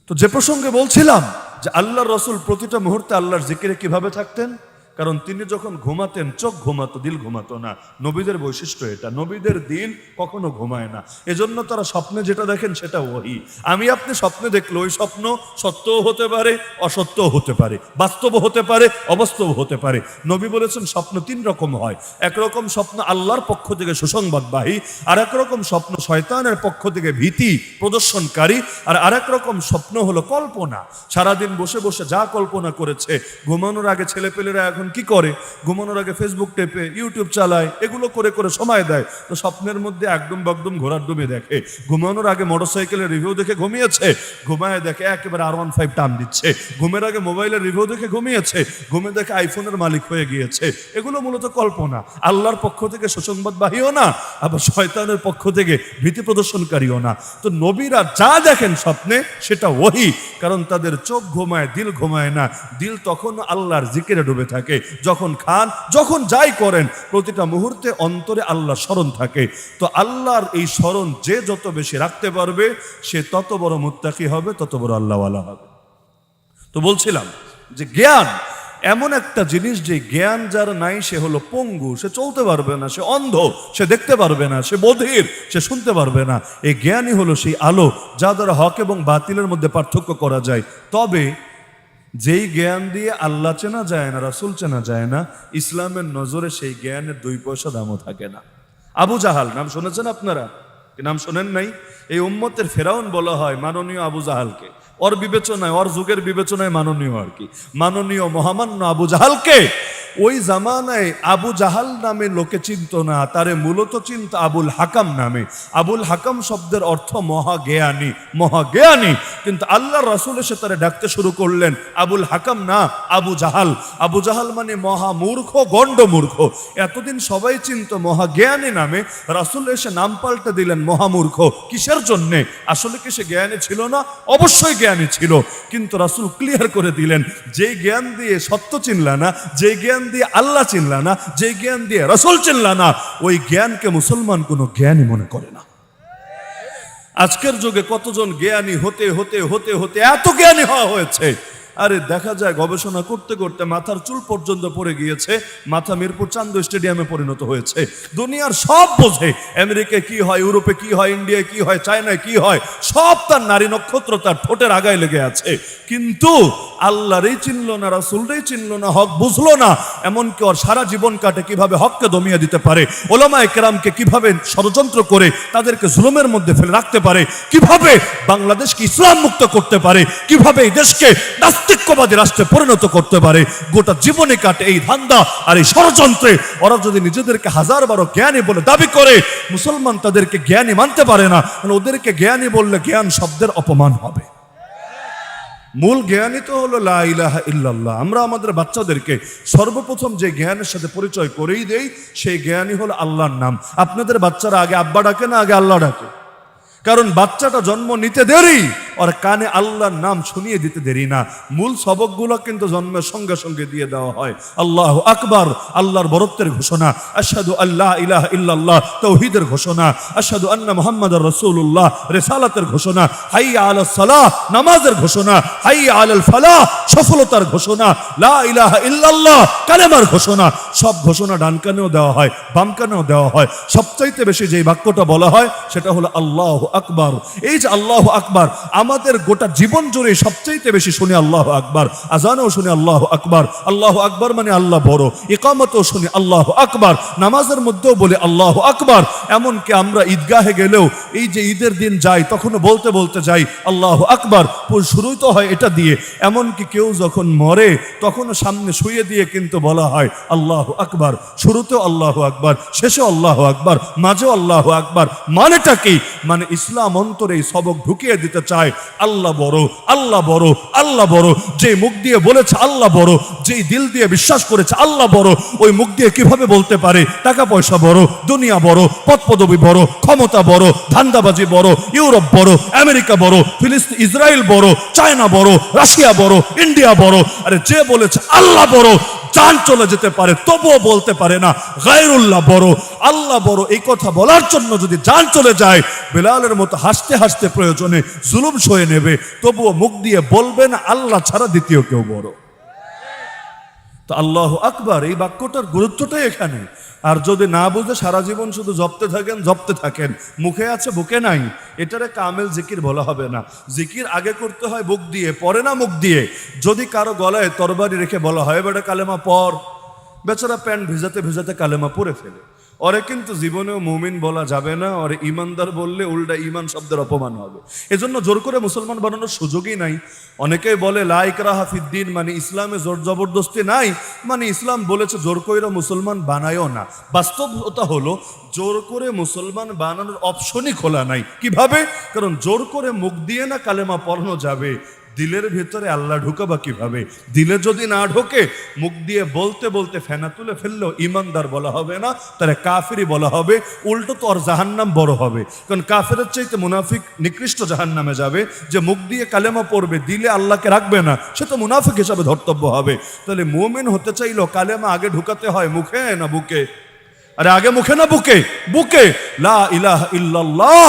[SPEAKER 1] তো যে প্রসঙ্গে বলছিলাম যে আল্লাহর রাসূল প্রতিটা মুহূর্তে আল্লাহর জিকিরে কিভাবে থাকতেন, কারণ তিনি যখন ঘুমাতেন চোখ ঘুমাতো, দিল ঘুমাতো না। নবীদের বৈশিষ্ট্য এটা, নবীদের দিল কখনো ঘুমায় না। এজন্য তারা স্বপ্নে যেটা দেখেন সেটা ওহী। আমি আপনি স্বপ্নে দেখলে ওই স্বপ্ন সত্যও হতে পারে, অসত্যও হতে পারে, বাস্তবও হতে পারে, অবাস্তব হতে পারে। নবী বলেছেন স্বপ্ন 3 রকম হয়। একরকম স্বপ্ন আল্লাহর পক্ষ থেকে সুসংবাদবাহী, আর এক রকম স্বপ্ন শয়তানের পক্ষ থেকে ভীতি প্রদর্শনকারী, আর আরেক রকম স্বপ্ন হলো কল্পনা। সারাদিন বসে বসে যা কল্পনা করেছে। ঘুমানোর আগে ছেলেপেলেরা এখন কি করে? ঘুমানোর আগে ফেসবুক টেপে, ইউটিউব চালায়, এগুলো করে করে সময় দেয়। তো স্বপ্নের মধ্যে একদম বকদম ঘোড়ার ডুবে দেখে। ঘুমানোর আগে মোটরসাইকেলের রিভিউ দেখে ঘুমিয়েছে, ঘুমায় দেখে একেবারে R15 টান দিচ্ছে। ঘুমের আগে মোবাইলের রিভিউ দেখে ঘুমিয়েছে, ঘুমে দেখে আইফোনের মালিক হয়ে গিয়েছে। এগুলো মূলত কল্পনা, আল্লাহর পক্ষ থেকে সুসংবাদবাহীও না, আবার শয়তানের পক্ষ থেকে ভীতি প্রদর্শনকারীও না। তো নবীরা যা দেখেন স্বপ্নে সেটা ওহী, কারণ তাদের চোখ ঘুমায়, দিল ঘুমায় না। দিল তখন আল্লাহর জিকিরে ডুবে থাকে। যখন খান, যখন যাই করেন, প্রতিটা মুহূর্তে অন্তরে আল্লাহর স্মরণ থাকে। তো আল্লাহর এই স্মরণ যে যত বেশি রাখতে পারবে, সে তত বড় মুত্তাকি হবে, তত বড় আল্লাহওয়ালা হবে। তো বলছিলাম যে জ্ঞান এমন একটা জিনিস, যে জ্ঞান যার নাই সে হলো পঙ্গু, সে চলতে পারবে না, সে অন্ধ, সে দেখতে পারবে না, সে বধির, সে শুনতে পারবে না। এই জ্ঞানই হলো সেই আলো যা দ্বারা হক এবং বাতিলের মধ্যে পার্থক্য করা যায়। তবে যেই জ্ঞান দিয়ে আল্লাহ চেনা যায় না, রাসূল চেনা যায় না, ইসলামের নজরে সেই জ্ঞানের 2 পয়সা দামও থাকে না। আবু জাহাল নাম শুনেছেন আপনারা? কি নাম শোনেন নাই? এই উম্মতের ফেরাউন বলা হয় মাননীয় আবু জাহালকে। ওর বিবেচনায়, ওর যুগের বিবেচনায় মাননীয় আর কি, মাননীয় মহামান্য আবু জাহালকে ওই জামানায় আবু জাহাল নামে লোকে চিনত না, তারে মূলত চিনত আবুল হাকাম নামে। আবুল হাকাম শব্দের অর্থ মহাজ্ঞানী, মহাজ্ঞানী। কিন্তু আল্লাহ রাসূল এসে তারে ডাকতে শুরু করলেন আবুল হাকাম না, আবু জাহাল। আবু জাহাল মানে মহামূর্খ, গণ্ডমূর্খ। এতদিন সবাই চিনত মহাজ্ঞানী নামে, রাসূল এসে নাম পাল্টে দিলেন মহামূর্খ। কিসের জন্যে? আসলে কি সে জ্ঞানী ছিল না? অবশ্যই জ্ঞানী ছিল, কিন্তু রাসূল ক্লিয়ার করে দিলেন, যে জ্ঞান দিয়ে সত্য চিনলা না, যে জ্ঞান দিয়ে আল্লাহ চিনলা না, যে জ্ঞান দিয়ে রাসূল চিনলা না, ওই জ্ঞানকে মুসলমান কোনো জ্ঞানী মনে করে না। আজকের যুগে কতজন জ্ঞানী হতে হতে হতে হতে এত জ্ঞানী হওয়া হয়েছে, আরে দেখা যায় গবেষণা করতে করতে মাথার চুল পর্যন্ত পড়ে গিয়েছে, মাথা মিরপুর চান্দ স্টেডিয়ামে পরিণত হয়েছে। দুনিয়ার সব বোঝে, আমেরিকায় কি হয়, ইউরোপে কি হয়, ইন্ডিয়ায় কি হয়, চায়নায় কি হয়, সব তার নারী নক্ষত্র তার ঠোঁটের আগায় লেগে আছে। কিন্তু আল্লাহরই চিনল না, রাসূলরই চিনল না, হক বুঝলো না। এমনকি ওর সারা জীবন কাটে কিভাবে হককে দমিয়ে দিতে পারে, ওলামায়ে কেরামকে কিভাবে ষড়যন্ত্র করে তাদেরকে জুলুমের মধ্যে ফেলে রাখতে পারে, কিভাবে বাংলাদেশকে ইসলাম মুক্ত করতে পারে, কিভাবে এই দেশকে নাস্তিক্যবাদী রাষ্ট্রে পরিণত করতে পারে, গোটা জীবনে কাটে এই ধান্দা আর এই ষড়যন্ত্রে। ওরা যদি নিজেদেরকে হাজার বারো জ্ঞানী বলে দাবি করে, মুসলমান তাদেরকে জ্ঞানী মানতে পারে না, কারণ ওদেরকে জ্ঞানী বললে জ্ঞান শব্দের অপমান হবে। মূল জ্ঞানই তো হলো লা ইলাহা ইল্লাল্লাহ। আমরা আমাদের বাচ্চাদেরকে সর্বপ্রথম যে জ্ঞানের সাথে পরিচয় করেই দেই, সেই জ্ঞানই হলো আল্লাহর নাম। আপনাদের বাচ্চারা আগে আব্বা ডাকে না আগে আল্লাহ ডাকে? কারণ বাচ্চাটা জন্ম নিতে দেরি, আর কানে আল্লাহর নাম শুনিয়ে দিতে দেরি না। মূল সবকগুলো কিন্তু জন্মের সঙ্গে সঙ্গে দিয়ে দেওয়া হয়। আল্লাহু আকবার, আল্লাহর বরত্বের ঘোষণা। আশহাদু আল্লা ইলাহা ইল্লাল্লাহ, তাওহীদের ঘোষণা। আশহাদু আন্না মুহাম্মাদুর রাসূলুল্লাহ, রিসালাতের ঘোষণা। হাইয়া আলাস সালাহ, নামাজের ঘোষণা। হাইয়া আলাল ফালাহ, সফলতার ঘোষণা। লা ইলাহা ইল্লাল্লাহ, কালেমার ঘোষণা। সব ঘোষণা ডান কানেও দেওয়া হয়, বাম কানেও দেওয়া হয়। সবচাইতে বেশি যেই বাক্যটা বলা হয় সেটা হলো আল্লাহু আকবার। এই যে আল্লাহু আকবার, আমাদের গোটা জীবন জুড়ে সবচাইতে বেশি শুনি আল্লাহু আকবার। আজানেও শুনি আল্লাহু আকবার, আল্লাহু আকবার মানে আল্লাহ বড়। ইকামতেও শুনি আল্লাহু আকবার, নামাজের মধ্যেও বলি আল্লাহু আকবার। এমনকি আমরা ঈদগাহে গেলেও এই যে ঈদের দিন যাই, তখনও বলতে বলতে যাই আল্লাহু আকবার। শুরুই তো হয় এটা দিয়ে। এমনকি কেউ যখন মরে তখনও সামনে শুয়ে দিয়ে কিন্তু বলা হয় আল্লাহু আকবার। শুরুতেও আল্লাহু আকবার, শেষে আল্লাহু আকবার, মাঝেও আল্লাহু আকবার। মানেটা কি? মানে ইসলাম অন্তরে এই সবক ঢুকিয়ে দিতে চায় আল্লাহ বড়, আল্লাহ বড়, আল্লাহ বড়। যে মুখ দিয়ে বলেছে আল্লাহ বড়, যেই দিল দিয়ে বিশ্বাস করেছে আল্লাহ বড়, ওই মুখ দিয়ে কিভাবে বলতে পারে টাকা পয়সা বড়, দুনিয়া বড়, পদ পদবি বড়, ক্ষমতা বড়, ধান্দাবাজি বড়, ইউরোপ বড়, আমেরিকা বড়, ফিলিস্তিন ইসরায়েল বড়, চায়না বড়, রাশিয়া বড়, ইন্ডিয়া বড়। আরে যে বলেছে আল্লাহ বড়, জান চলে যেতে পারে তবুও বলতে পারে না গায়রুল্লাহ বড়, আল্লাহ বড়। এই কথা বলার জন্য যদি জান চলে যায়, বেলালের মতো হাসতে হাসতে প্রয়োজনে জুলুম সয়ে নেবে, তবুও মুখ দিয়ে বলবে না আল্লাহ ছাড়া দ্বিতীয় কেউ বড়। তো আল্লাহু আকবার এই বাক্যটার গুরুত্বটাই এখানে। আর যদি না বুঝে সারা জীবন শুধু জপতে থাকেন, মুখে আছে বুকে নাই, এটারে কামেল জিকির বলা হবে না। জিকির আগে করতে হয় বুক দিয়ে, পরে না মুখ দিয়ে। যদি কারো গলায় তরবারি রেখে বলা হয় বেটা কালেমা পড়, বেচারা প্যান্ট ভিজাতে ভিজাতে কালেমা পড়ে ফেলে। ওরে কিন্তু জীবনেও মুমিন বলা যাবে না, ওরে ইমানদার বললে উল্টা ইমান শব্দের অপমান হবে। এজন্য জোর করে মুসলমান বানানোর সুযোগই নাই। অনেকেই বলে লা ইকরাহা ফিদ্দিন, মানে ইসলামে জোর জবরদস্তি নাই, মানে ইসলাম বলেছে জোর কইরা মুসলমান বানায়ও না। বাস্তবতা হলো জোর করে মুসলমান বানানোর অপশনই খোলা নাই। কিভাবে? কারণ জোর করে মুখ দিয়ে না কালেমা পড়ানো যাবে, দিলের ভেতরে আল্লাহ ঢুকাবা কিভাবে? দিলে যদি না ঢোকে, মুখ দিয়ে বলতে বলতে ফেনা তুলে ফেললেও ইমানদার বলা হবে না, তারা কাফিরি বলা হবে। উল্টো তো ওর জাহান্নাম বড় হবে। কারণ কাফেরের চাইতে মুনাফিক নিকৃষ্ট জাহান্নামে যাবে। যে মুখ দিয়ে কালেমা পড়বে, দিলে আল্লাহকে রাখবে না, সে তো মুনাফিক হিসাবে ধর্তব্য হবে। তাহলে মুমিন হতে চাইলেও কালেমা আগে ঢুকাতে হয় মুখে না বুকে? আরে আগে মুখে না বুকে? বুকে। লা ইলাহা ইল্লাল্লাহ,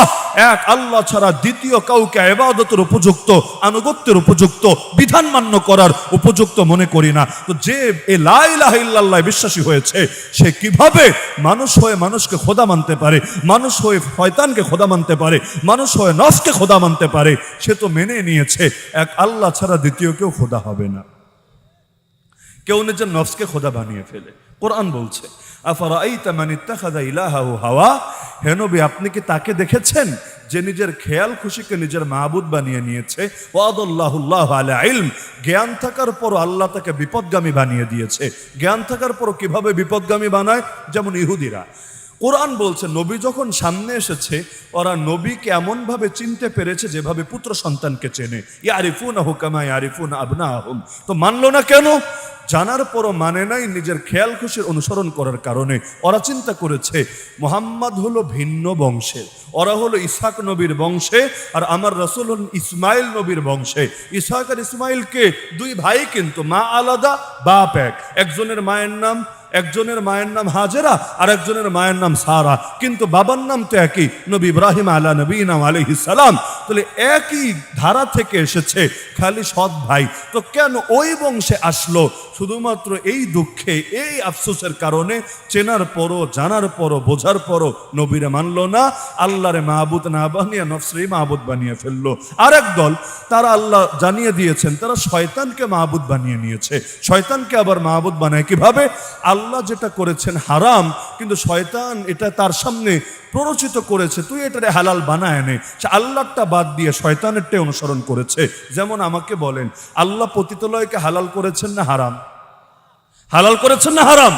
[SPEAKER 1] এক আল্লাহ ছাড়া দ্বিতীয় কাউকে ইবাদতের উপযুক্ত, আনুগত্যের উপযুক্ত, বিধান মান্য করার উপযুক্ত মনে করি না। তো যে এ লা ইলাহা ইল্লাল্লাহ বিশ্বাসী হয়েছে, সে কিভাবে মানুষ হয়ে মানুষকে খোদা মানতে পারে, মানুষ হয়ে শয়তানকে খোদা মানতে পারে, মানুষ হয়ে নফসকে খোদা মানতে পারে? সে তো মেনে নিয়েছে এক আল্লাহ ছাড়া দ্বিতীয় কেউ খোদা হবে না। কেউ নিজের নফসকে খোদা বানিয়ে ফেলে। কোরআন বলছে আফারাআইতা মান ইত্তাখাযা ইলাহাহু হাওয়া, হে নবী আপনি কি তাকে দেখেছেন যে নিজের খেয়াল খুশিকে নিজের মাবুদ বানিয়ে নিয়েছে? ওয়াদাল্লাহুল্লাহু আলা ইলম, জ্ঞান থাকার পর আল্লাহ তাকে বিপদগামী বানিয়ে দিয়েছে। জ্ঞান থাকার পর কিভাবে বিপদগামী বানায়? যেমন ইহুদিরা। কোরআন বলছে নবী যখন সামনে এসেছে, ওরা নবীকে এমনভাবে চিনতে পেরেছে যেভাবে পুত্র সন্তানকে চেনে। ইয়ারিফুনাহু কামা ইয়ারিফুনা আবনাহুম। তো মানলো না কেন? জানার পরও মানে নাই, নিজের খেয়াল খুশির অনুসরণ করার কারণে। ওরা চিন্তা করেছে মুহাম্মদ হলো ভিন্ন বংশের, ওরা হলো ইসহাক নবীর বংশে, আর আমার রাসূল হলেন ইসমাইল নবীর বংশে। ইসহাক আর ইসমাইলকে দুই ভাই, কিন্তু মা আলাদা বাপ এক। একজনের মায়ের নাম একজনের মায়ের নাম হাজেরা আর একজনের মায়ের নাম সারা, কিন্তু বাবার নাম তো একই, নবী ইব্রাহিম আলা নবীনা আলাইহিস সালাম। তাহলে একই ধারা থেকে এসেছে, খালি সৎ ভাই। তো কেন ওই বংশে আসলো? শুধুমাত্র এই দুঃখে, এই আফসোসের কারণে, চেনার পরও, জানার পরও, বোঝার পরও নবীরে মানলো না, আল্লাহরে মাহবুদ না বানিয়ে নফসেই মাহবুদ বানিয়ে ফেললো। আরেক দল, তারা আল্লাহ জানিয়ে দিয়েছেন, তারা শয়তানকে মাহবুদ বানিয়ে নিয়েছে। শয়তানকে আবার মাহবুদ বানায় কিভাবে? আল্লাহ যেটা করেছেন হারাম, কিন্তু শয়তান এটা তার সামনে প্ররোচিত করেছে, তুই এটারে হালাল বানায় নে। সে আল্লাহটা বাদ দিয়ে শয়তানেরটাই অনুসরণ করেছে। যেমন আমাকে বলেন, আল্লাহ পতিতালয়কে হালাল করেছেন না হারাম? হালাল করেছেন না হারাম?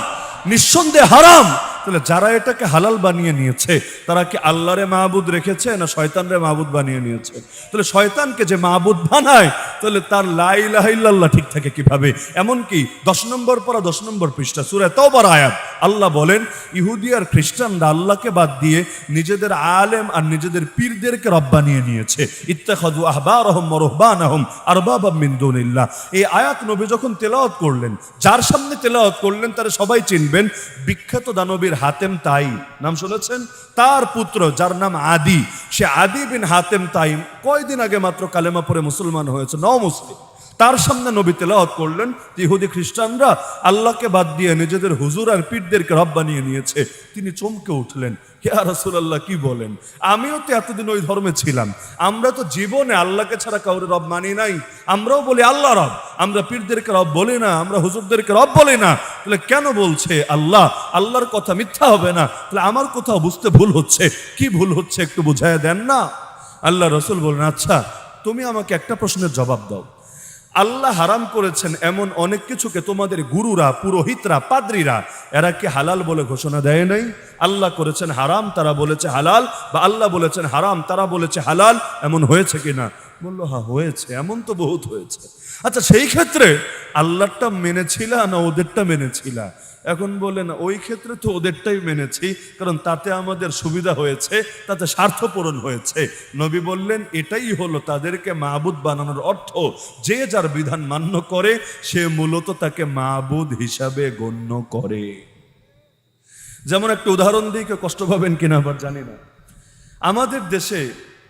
[SPEAKER 1] নিঃসন্দেহে হারাম। তাহলে যারা এটাকে হালাল বানিয়ে নিয়েছে, তারা কি আল্লাহরে মাহবুদ রেখেছে না শয়তানরে মাহবুদ বানিয়ে নিয়েছে? তাহলে শয়তানকে যে মাহবুদ বানায়, তাহলে তার লা ইলাহা ইল্লাল্লাহ ঠিক থাকে কিভাবে? এমনকি 10 নম্বর পরা 10 নম্বর পৃষ্ঠা সূরা তাওবার আয়াত, আল্লাহ বলেন ইহুদি আর খ্রিস্টানরা আল্লাহকে বাদ দিয়ে নিজেদের আলেম আর নিজেদের পীরদেরকে রব বানিয়ে নিয়েছে। ইত্তাখাযু আহবারহুম ওয়া রুহবানাহুম আরবাবাম মিন দুনিল্লাহ। এই আয়াত নবী যখন তেলাওয়াত করলেন, যার সামনে তেলাওয়াত করলেন তারা সবাই চিনবেন, বিখ্যাত দানবীর হাতেম তাই, নাম শুনেছেন? তার পুত্র যার নাম আদি, সে আদি বিন হাতেম তাই কয়দিন আগে মাত্র কালেমা পড়ে মুসলমান হয়েছে, মুসলিম। তার সামনে নবী তেলাওয়াত করলেন, ইহুদি খ্রিস্টানরা আল্লাহকে বাদ দিয়ে নিজেদের হুজুর আর পীরদেরকে রব বানিয়ে নিয়েছে। তিনি চমকে উঠলেন, ইয়া রাসূলুল্লাহ কি বলেন? আমিও তো এতদিন ওই ধর্মে ছিলাম, আমরা তো জীবনে আল্লাহকে ছাড়া কাউরে রব মানি নাই। আমরাও বলি আল্লাহ রব, আমরা পীরদেরকে রব বলি না, আমরা হুজুরদেরকে রব বলি না। তাহলে কেন বলছে আল্লাহ? আল্লাহর কথা মিথ্যা হবে না? তাহলে আমার কোথাও বুঝতে ভুল হচ্ছে, কি ভুল হচ্ছে একটু বুঝাইয়া দেন না। আল্লাহ রাসূল বলেন, আচ্ছা তুমি আমাকে একটা প্রশ্নের জবাব দাও। আল্লাহ হারাম করেছেন এমন অনেক কিছুকে তোমাদের গুরুরা, পুরোহিতরা, পাদ্রীরা, এরা কি হালাল বলে ঘোষণা দেয় নাই? আল্লাহ করেছেন হারাম, তারা বলেছে হালাল, বা আল্লাহ বলেছেন হারাম, তারা বলেছে হালাল, এমন হয়েছে কিনা? বললো হ্যাঁ হয়েছে, এমন তো বহুত হয়েছে। আচ্ছা সেই ক্ষেত্রে আল্লাহটা মেনেছিলা না ওদেরটা মেনেছিলা? এখন বলেন ওই ক্ষেত্রে তো ওদেরটাই মেনেছি, কারণ তাতে আমাদের সুবিধা হয়েছে, তাতে স্বার্থ পূরণ হয়েছে। নবী বললেন এটাই হলো তাদেরকে মাবুদ বানানোর অর্থ। যে যার বিধান মান্য করে সে মূলত তাকে মাবুদ হিসাবে গণ্য করে। যেমন একটা উদাহরণ দিই, কেউ কষ্ট পাবেন কিনা আবার জানি না। আমাদের দেশে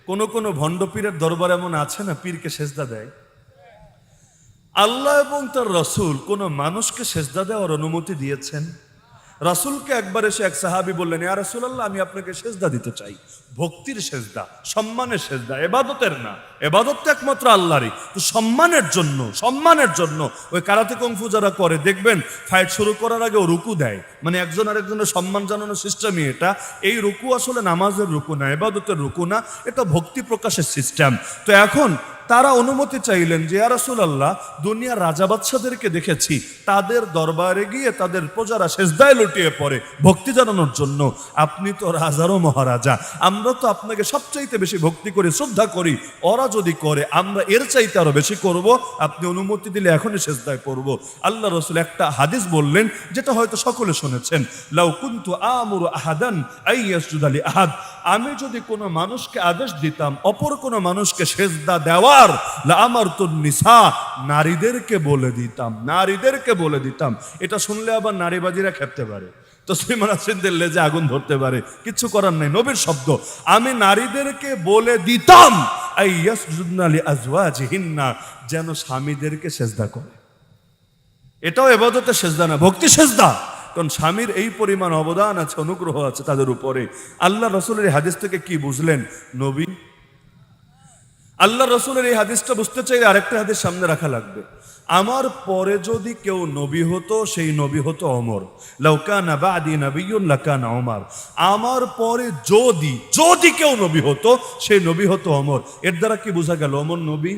[SPEAKER 1] কোনো কোনো ভণ্ড পীরের দরবার এমন আছে না, পীরকে সেজদা দেয়। আল্লাহ এবং তার রাসূল কোন মানুষকে সেজদা দেওয়ার অনুমতি দিয়েছেন? রাসূলকে একবার এসে এক সাহাবী বললেন, ইয়া রাসূলুল্লাহ আমি আপনাকে সেজদা দিতে চাই। ভক্তির সেজদা, সম্মানের সেজদা, ইবাদতের না। ইবাদত তো একমাত্র আল্লাহরই, তো সম্মানের জন্য, সম্মানের জন্য ওই কারাতে কুংফু যারা করে দেখবেন ফাইট শুরু করার আগে ও রুকু দেয়, মানে একজন আরেকজনের সম্মান জানানোর সিস্টেমই এটা। এই রুকু আসলে নামাজের রুকু না, ইবাদতের রুকু না, এটা ভক্তি প্রকাশের সিস্টেম। তো এখন তারা অনুমতি চাইলেন যে ইয়া রাসূলুল্লাহ দুনিয়ার রাজা বাদশাদেরকে দেখেছি তাদের দরবারে গিয়ে তাদের প্রজারা সেজদায় লুটিয়ে পড়ে ভক্তি জানানোর জন্য, আপনি তো রাজারও মহারাজা, আমরা তো আপনাকে সবচাইতে বেশি ভক্তি করি, শ্রদ্ধা করি, ওরা যদি করে আমরা এর চাইতে আরো বেশি করব, আপনি অনুমতি দিলে এখনই সেজদায় পড়ব। আল্লাহ রাসূল একটা হাদিস বললেন যেটা হয়তো সকলে শুনেছেন, লাউ কুনতু আমুরু আহাদান আইয়াসজুদা লি আহাদ, আমি যদি কোনো মানুষকে আদেশ দিতাম অপর কোনো মানুষকে সেজদা দেওয়ার, লা আমারতুন নিসা, নারীদেরকে বলে দিতাম, নারীদেরকে বলে দিতাম। এটা শুনলে আবার নারীবাদীরা খেপতে পারে, তসলিমা নাসরিনদের লেজে আগুন ধরতে পারে, কিচ্ছু করার নাই, নবীর শব্দ। আমি নারীদেরকে বলে দিতাম আইয়াসজুদনা লি আজওয়াজিহিন্না, যেন স্বামীদেরকে সেজদা করে। এটাও ইবাদতের সেজদা না, ভক্তি সেজদা, কারণ স্বামীর এই পরিমাণ অবদান আছে, অনুগ্রহ আছে তাদের উপরে। আল্লাহ রাসূলের এই হাদিস থেকে কি বুঝলেন নবী? আল্লাহ রাসূলের এই হাদিসটা বুঝতে চাইলে আরেকটা হাদিস সামনে রাখা লাগবে। আমার পরে যদি কেউ নবী হতো সেই নবী হতো ওমর, লাউ কানা বাদি নাবিয়্যুন লাকানা ওমর। আমার পরে যদি যদি কেউ নবী হতো সেই নবী হতো ওমর। এর দ্বারা কি বোঝা গেল ওমর নবী?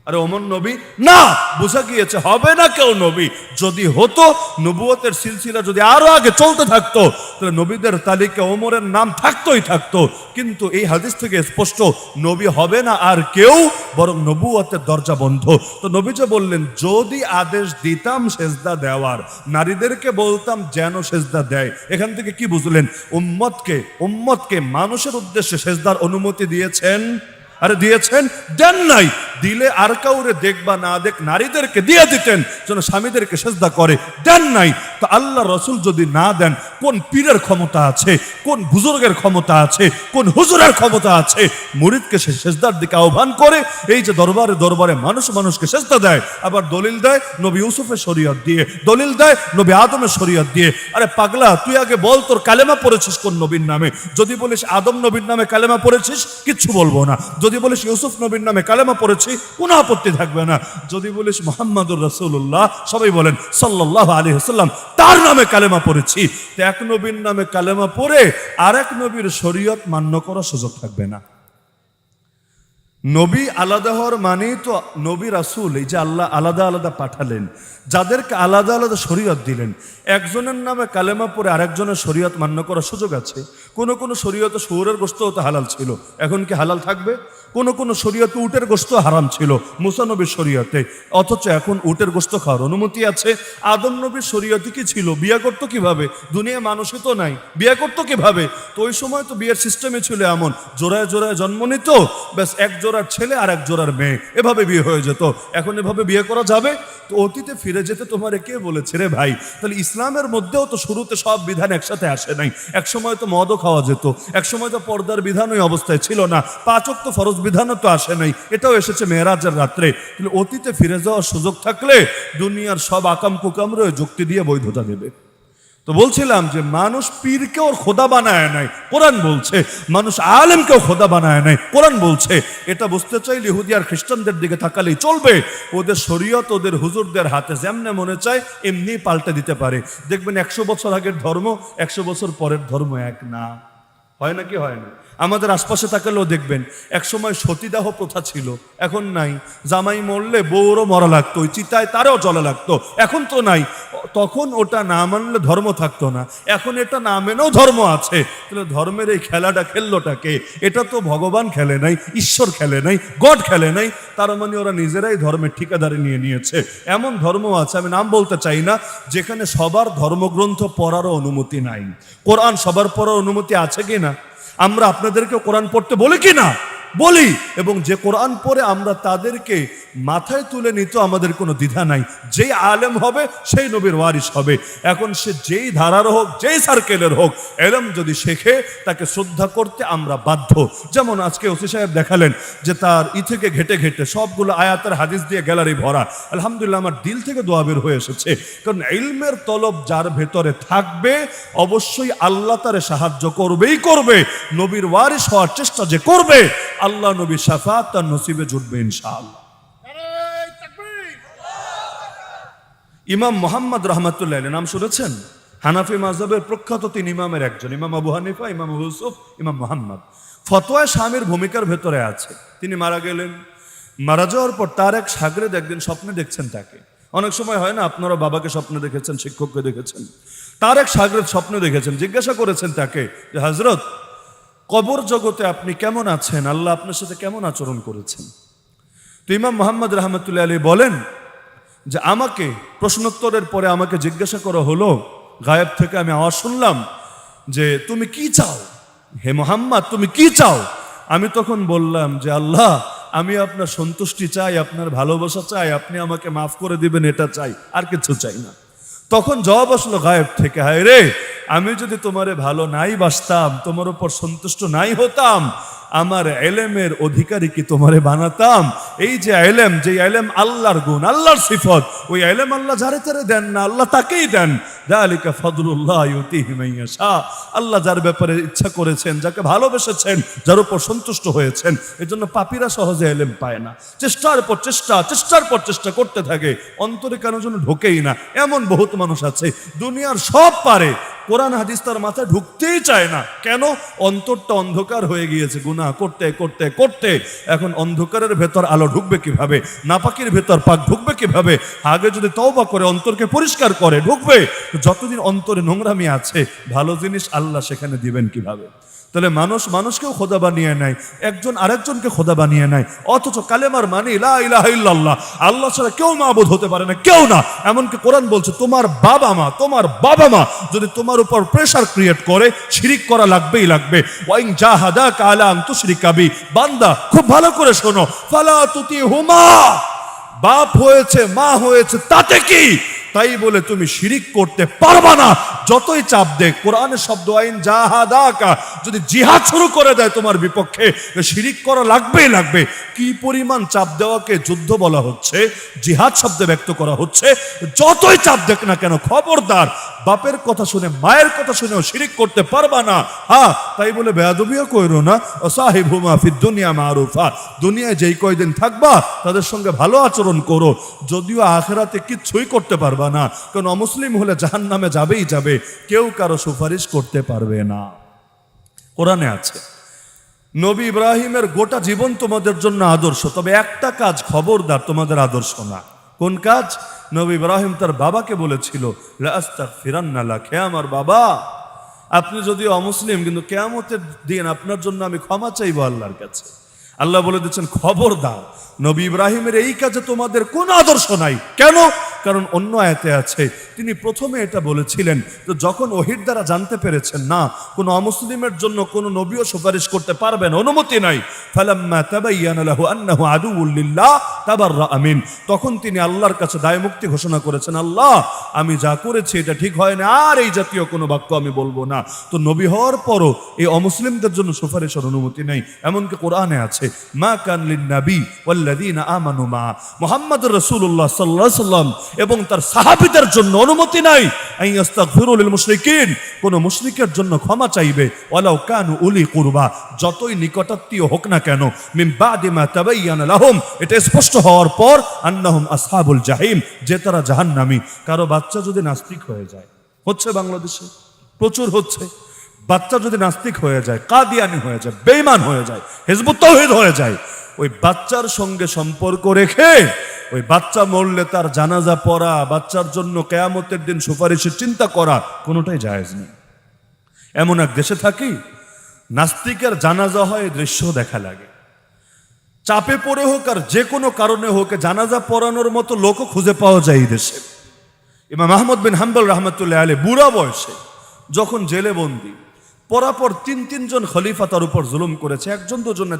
[SPEAKER 1] আরে ওমর নবী না, বোঝা গিয়েছে হবে না কেউ নবী। যদি হতো, নবুয়তের সিলসিলা যদি আরো আগে চলতে থাকতো, তাহলে নবীদের তালিকা ওমরের নাম থাকতোই থাকতো। কিন্তু এই হাদিস থেকে স্পষ্ট নবী হবে না আর কেউ, বরং নবুয়তের দরজা বন্ধ। তো নবী যে বললেন যদি আদেশ দিতাম সেজদা দেওয়ার, নারীদেরকে বলতাম যেন সেজদা দেয়। এখান থেকে কি বুঝলেন? উম্মতকে মানুষের উদ্দেশ্যে সেজদার অনুমতি দিয়েছেন আরে দিয়েছেন? দেন নাই। দিলে আর কাউরে দেখবা না দেখ নারীদেরকে দিয়ে দিতেন যেন স্বামীদেরকে সেজদা করে, দেন নাই। তো আল্লাহ রসুল যদি না দেন, কোন পীরের ক্ষমতা আছে, কোন বুজুর্গের ক্ষমতা আছে, কোন হুজুরের ক্ষমতা আছে মুরিদকে সে সেজদার দিকে আহ্বান করে? এই যে দরবারে দরবারে মানুষ মানুষকে সেজদা দেয়, আবার দলিল দেয় নবী ইউসুফের শরীয়ত দিয়ে, দলিল দেয় নবী আদমের শরীয়ত দিয়ে। আরে পাগলা, তুই আগে বল তোর কালেমা পড়েছিস কোন নবীর নামে? যদি বলিস আদম নবীর নামে কালেমা পড়েছিস, কিচ্ছু বলবো না। যদি বলিস ইউসুফ নবীর নামে কালেমা পড়েছি, কোনো আপত্তি থাকবে না। যদি বলিস মুহাম্মাদুর রাসূলুল্লাহ, সবাই বলেন সাল্লাল্লাহু আলাইহি ওয়াসাল্লাম, তার নামে কালেমা পড়েছি। তো এক নবীর নামে কালেমা পড়ে আর এক নবীর শরীয়ত মান্য করার সুযোগ থাকবে না। নবী আলাদা হওয়ার মানেই তো নবী রাসূল, এই যে আল্লাহ আলাদা আলাদা পাঠালেন, যাদেরকে আলাদা আলাদা শরীয়ত দিলেন, একজনের নামে কালেমা পড়ে আরেকজনের শরীয়ত মান্য করার সুযোগ আছে। কোন কোন শরীয়তে শুয়োরের গোশত তো হালাল ছিল, এখন কি হালাল থাকবে? কোন কোন শরীয়তে উটের গোশত হারাম ছিল মুসা নবীর শরীয়তে, অথচ এখন উটের গোশত খাওয়ার অনুমতি আছে। আদম নবীর শরীয়তে কি ছিল? বিয়ে করতো কিভাবে? দুনিয়া মানুষই তো নাই, বিয়ে করতো কিভাবে? তো ওই সময় তো বিয়ের সিস্টেমে ছিল এমন, জোড়ায় জোড়ায় জন্ম নিত, ব্যাস এক জোড়ার ছেলে আর এক জোড়ার মেয়ে, এভাবে বিয়ে হয়ে যেত। এখন এভাবে বিয়ে করা যাবে? তো অতীতে ফিরে যেতে তোমারে কে বলেছে রে ভাই? তাহলে ইসলামের মধ্যেও তো শুরুতে সব বিধান একসাথে আসে নাই। এক সময় তো মদও খাওয়া যেত, এক সময় তো পর্দার বিধান ওই অবস্থায় ছিল না, 5 ওয়াক্ত ফরজ বিধানও তো আসে নাই, এটাও এসেছে মেরাজের রাত্রে। তাহলে অতীতে ফিরে যাওয়ার সুযোগ থাকলে দুনিয়ার সব আকাম কুকামরে যুক্তি দিয়ে বৈধতা দেবে। তো বলছিলাম যে মানুষ পীরকেও খোদা বানায় নাই, কোরআন বলছে। মানুষ আলেমকেও খোদা বানায় নাই, কোরআন বলছে। এটা বুঝতে চাইলে ইহুদি আর খ্রিস্টানদের দিকে তাকালেই চলবে। ওদের শরীয়ত ওদের হুজুরদের হাতে, যেমনে মনে চায় এমনি পাল্টে দিতে পারে। দেখবেন 100 বছর আগের ধর্ম 100 বছর পরের ধর্ম এক না। হয় নাকি হয় না? আমাদের আশপাশে তাকালেও দেখবেন একসময় সতীদাহ প্রথা ছিল, এখন নাই। জামাই মরলে বউরও মরা লাগতো, ওই চিতায় তারও জ্বলা লাগতো, এখন তো নাই। তখন ওটা না মানলে ধর্ম থাকতো না, এখন এটা না মেনেও ধর্ম আছে। তাহলে ধর্মের এই খেলাটা খেললোটাকে? এটা তো ভগবান খেলে নাই, ঈশ্বর খেলে নাই, গড খেলে নাই। তার মানে ওরা নিজেরাই ধর্মের ঠিকাদারি নিয়ে নিয়েছে। এমন ধর্ম আছে, আমি নাম বলতে চাই না, যেখানে সবার ধর্মগ্রন্থ পড়ারও অনুমতি নাই। কোরআন সবার পড়ার অনুমতি আছে কি না? আমরা আপনাদেরকে কোরআন পড়তে বলি কি না? বলি। এবং যে কোরআন পড়ে আমরা তাদেরকে মাথায় তুলে নিতে আমাদের কোনো দ্বিধা নাই। যেই আলেম হবে সেই নবীর ওয়ারিস হবে। এখন সে যেই ধারার হোক, যেই সার্কেলের হোক, এলম যদি শেখে তাকে শ্রদ্ধা করতে আমরা বাধ্য। যেমন আজকে ওসি সাহেব দেখালেন যে তার থেকে ঘেটে ঘেটে সবগুলো আয়াতের হাদিস দিয়ে গ্যালারি ভরা। আলহামদুলিল্লাহ, আমার দিল থেকে দোয়া বের হয়ে এসেছে। কারণ ইলমের তলব যার ভেতরে থাকবে অবশ্যই আল্লাহ তারে সাহায্য করবেই করবে। নবীর ওয়ারিস হওয়ার চেষ্টা যে করবে, আল্লাহ নবী শাফাত তার নসিবে জুটবে ইনশাআল্লাহ। ইমাম মুহাম্মদ রাহমাতুল্লাহ আলাইহি নাম শুনেছেন? হানাফি মাযহাবের প্রখ্যাত 3 ইমামের একজন, ইমাম আবু হানিফা, ইমাম আবু ইউসুফ, ইমাম মুহাম্মদ। ফতোয়ায় স্বামীর ভূমিকার ভেতরে আছে। তিনি মারা গেলেন। মারা যাওয়ার পর তার এক শাগরেদ একদিন স্বপ্নে দেখছেন তাকে। অনেক সময় হয় না, আপনারা বাবাকে স্বপ্নে দেখেছেন, শিক্ষককে দেখেছেন। তার এক শাগরেদ স্বপ্নে দেখেছেন, জিজ্ঞাসা করেছেন তাকে যে হযরত, কবর জগতে আপনি কেমন আছেন? আল্লাহ আপনার সাথে কেমন আচরণ করেছেন? তো ইমাম মুহাম্মদ রাহমাতুল্লাহ আলাইহি বলেন যে আমাকে প্রশ্নোত্তরের পরে আমাকে জিজ্ঞাসা করা হলো, গায়েব থেকে আমি আওয়াজ শুনলাম যে তুমি কি চাও হে মুহাম্মদ, তুমি কি চাও? আমি তখন বললাম যে আল্লাহ, আমি আপনার সন্তুষ্টি চাই, আপনার ভালোবাসা চাই, আপনি আমাকে মাফ করে দিবেন, এটা চাই, আর কিছু চাই না। তখন জবাব আসলো গায়েব থেকে, হায় রে, আমি যদি তোমারে ভালো নাই বাসতাম, তোমার উপর সন্তুষ্ট নাই হতাম, আমার এলেমের অধিকারী কি তোমারে বানাতাম? এই যে এলেম, যে এলেম আল্লাহর গুণ, আল্লাহর সিফত, ওই এলেম আল্লাহ যারে তারে দেন না, আল্লাহ তাকেই দেন। যালিকা ফাদলুল্লাহ ইউতিহি মান ইয়াশা। আল্লাহ যার ব্যাপারে ইচ্ছা করেছেন, যাকে ভালোবেসেছেন, যার উপর সন্তুষ্ট হয়েছেন, এজন্য পাপীরা সহজে এলেম পায় না। চেষ্টার পর চেষ্টা করতে থাকে, অন্তরে কেন যেন ঢোকেই না। এমন বহুত মানুষ আছে দুনিয়ার সব পারে, কোরআন হাদিস তার মাথায় ঢুকতেই চায় না। কেন? অন্তরটা অন্ধকার হয়ে গিয়েছে, গুনাহ করতে করতে করতে। এখন অন্ধকারের ভেতর আলো ঢুকবে কিভাবে? নাপাকির ভেতর পাক ঢুকবে কিভাবে? আগে যদি তওবা করে অন্তরকে পরিষ্কার করে ঢুকবে। যতদিন অন্তরে নোংরামি আছে, ভালো জিনিস আল্লাহ সেখানে দিবেন কিভাবে? তাহলে মানুষ মানুষকেও খোদা বানিয়ে নেয়, একজন আরেকজনকে খোদা বানিয়ে নেয়। অথচ কালেমার মানে লা ইলাহা ইল্লাল্লাহ, আল্লাহ ছাড়া কেউ মাবুদ হতে পারে না, কেউ না। এমনকি কোরআন বলছে তোমার বাবা মা যদি তোমার উপর প্রেসার ক্রিয়েট করে, শিরিক করা লাগবেই লাগবে। ওয়াইন জাহাদাকা আলা আন তুশরিকা বি, বান্দা খুব ভালো করে শোনো, ফালা তুতিহুমা, বাপ হয়েছে মা হয়েছে তাতে কি, তাই বলে তুমি শিরিক করতে পারবা না। যতই চাপ দেয়, কোরআনের শব্দ আইন জাহাদাকা, যদি জিহাদ শুরু করে দেয় তোমার বিপক্ষে, শিরিক করা লাগবেই লাগবে। কি পরিমাণ চাপ দেওয়াকে যুদ্ধ বলা হচ্ছে, জিহাদ শব্দে ব্যক্ত করা হচ্ছে। যতই চাপ দেখ না কেন, খবরদার বাপের কথা শুনে মায়ের কথা শুনেও শিরিক করতে পারবা না। হ্যাঁ, তাই বলে বেয়াদবিও কইরো না। সাহিবুমা ফিদ দুনিয়া মারুফা, দুনিয়ায় যেই কয়দিন থাকবা তাদের সঙ্গে ভালো আচরণ করো, যদিও আখিরাতে কিচ্ছুই করতে পারবা না। কারণ অমুসলিম হলে জাহান্নামে যাবেই যাবে, কেউ কারো সুপারিশ করতে পারবে না। কোরআনে আছে নবী ইব্রাহিমের গোটা জীবন তোমাদের জন্য আদর্শ, তবে একটা কাজ খবরদার তোমাদের আদর্শ না। কোন কাজ? নবী ইব্রাহিম তার বাবাকে বলেছিল লা আস্তাগফিরান্না লাক, হে আমার বাবা, আপনি যদিও অমুসলিম কিন্তু কিয়ামতের দিন আপনার জন্য আমি ক্ষমা চাইবো আল্লাহর কাছে। আল্লাহ বলে দিচ্ছেন খবরদার, নবী ইব্রাহিমের এই কাজে তোমাদের কোনো আদর্শ নাই। কেন? কারণ অন্য আয়াতে আছে, তিনি প্রথমে এটা বলেছিলেন তো যখন ওহির দ্বারা জানতে পেরেছেন না কোনো অমুসলিমের জন্য কোনো নবীও সুপারিশ করতে পারবেন, অনুমতি নাই, ফালাম্মা তাবায়্যানা লাহু আন্নাহু আদুউল লিল্লাহ তাবাররাআ মিন, তখন তিনি আল্লাহর কাছে দায়মুক্তি ঘোষণা করেছেন, আল্লাহ আমি যা করেছি এটা ঠিক হয় না, আর এই জাতীয় কোনো বাক্য আমি বলবো না। তো নবী হওয়ার পরও এই অমুসলিমদের জন্য সুপারিশের অনুমতি নেই। এমনকি কোরআনে আছে মা কান লিন নবী ওয়াল্লাযীনা আমানু মা, মুহাম্মদুর রাসূলুল্লাহ সাল্লাল্লাহু আলাইহি ওয়াসাল্লাম এবং তার সাহাবীদের জন্য অনুমতি নাই আইয়াস্তাগফিরু লিল মুশরিকিন, কোন মুশরিকের জন্য ক্ষমা চাইবে, ওয়ালাউ কানু উলি কুরবা, যতই নিকটাত্মীয় হোক না কেন, মিন বাদি মা তাবায়্যানা লাহুম, এটা স্পষ্ট হওয়ার পর, আন্নাহুম আসহাবুল জাহিম, যে তারা জাহান্নামী। কারো বাচ্চা যদি নাস্তিক হয়ে যায়, হচ্ছে বাংলাদেশে প্রচুর হচ্ছে, বাচ্চা যদি নাস্তিক হয়ে যায়, কাদিয়ানি হয়ে যায়, বেঈমান হয়ে যায়, হিজবুত তাওহীদ হয়ে যায়, ওই বাচ্চার সঙ্গে সম্পর্ক রেখে ওই বাচ্চা মরলে তার জানাজা পড়া, বাচ্চার জন্য কিয়ামতের দিন সুপারিশের চিন্তা করা, কোনোটাই জায়েজ নেই। এমন এক দেশে থাকি, নাস্তিকের জানাজা হয়, দৃশ্য দেখা লাগে। চাপে পড়ে হোক আর যে কোনো কারণে হোক, জানাজা পড়ানোর মতো লোকও খুঁজে পাওয়া যায় এই দেশে। ইমাম আহমদ বিন হাম্বল রাহমাতুল্লাহ আলাইহি বুড়া বয়সে যখন জেলে বন্দী, পরাপর তিনজন খলিফা তার উপর জুলুম করেছে, একজন দুজন না,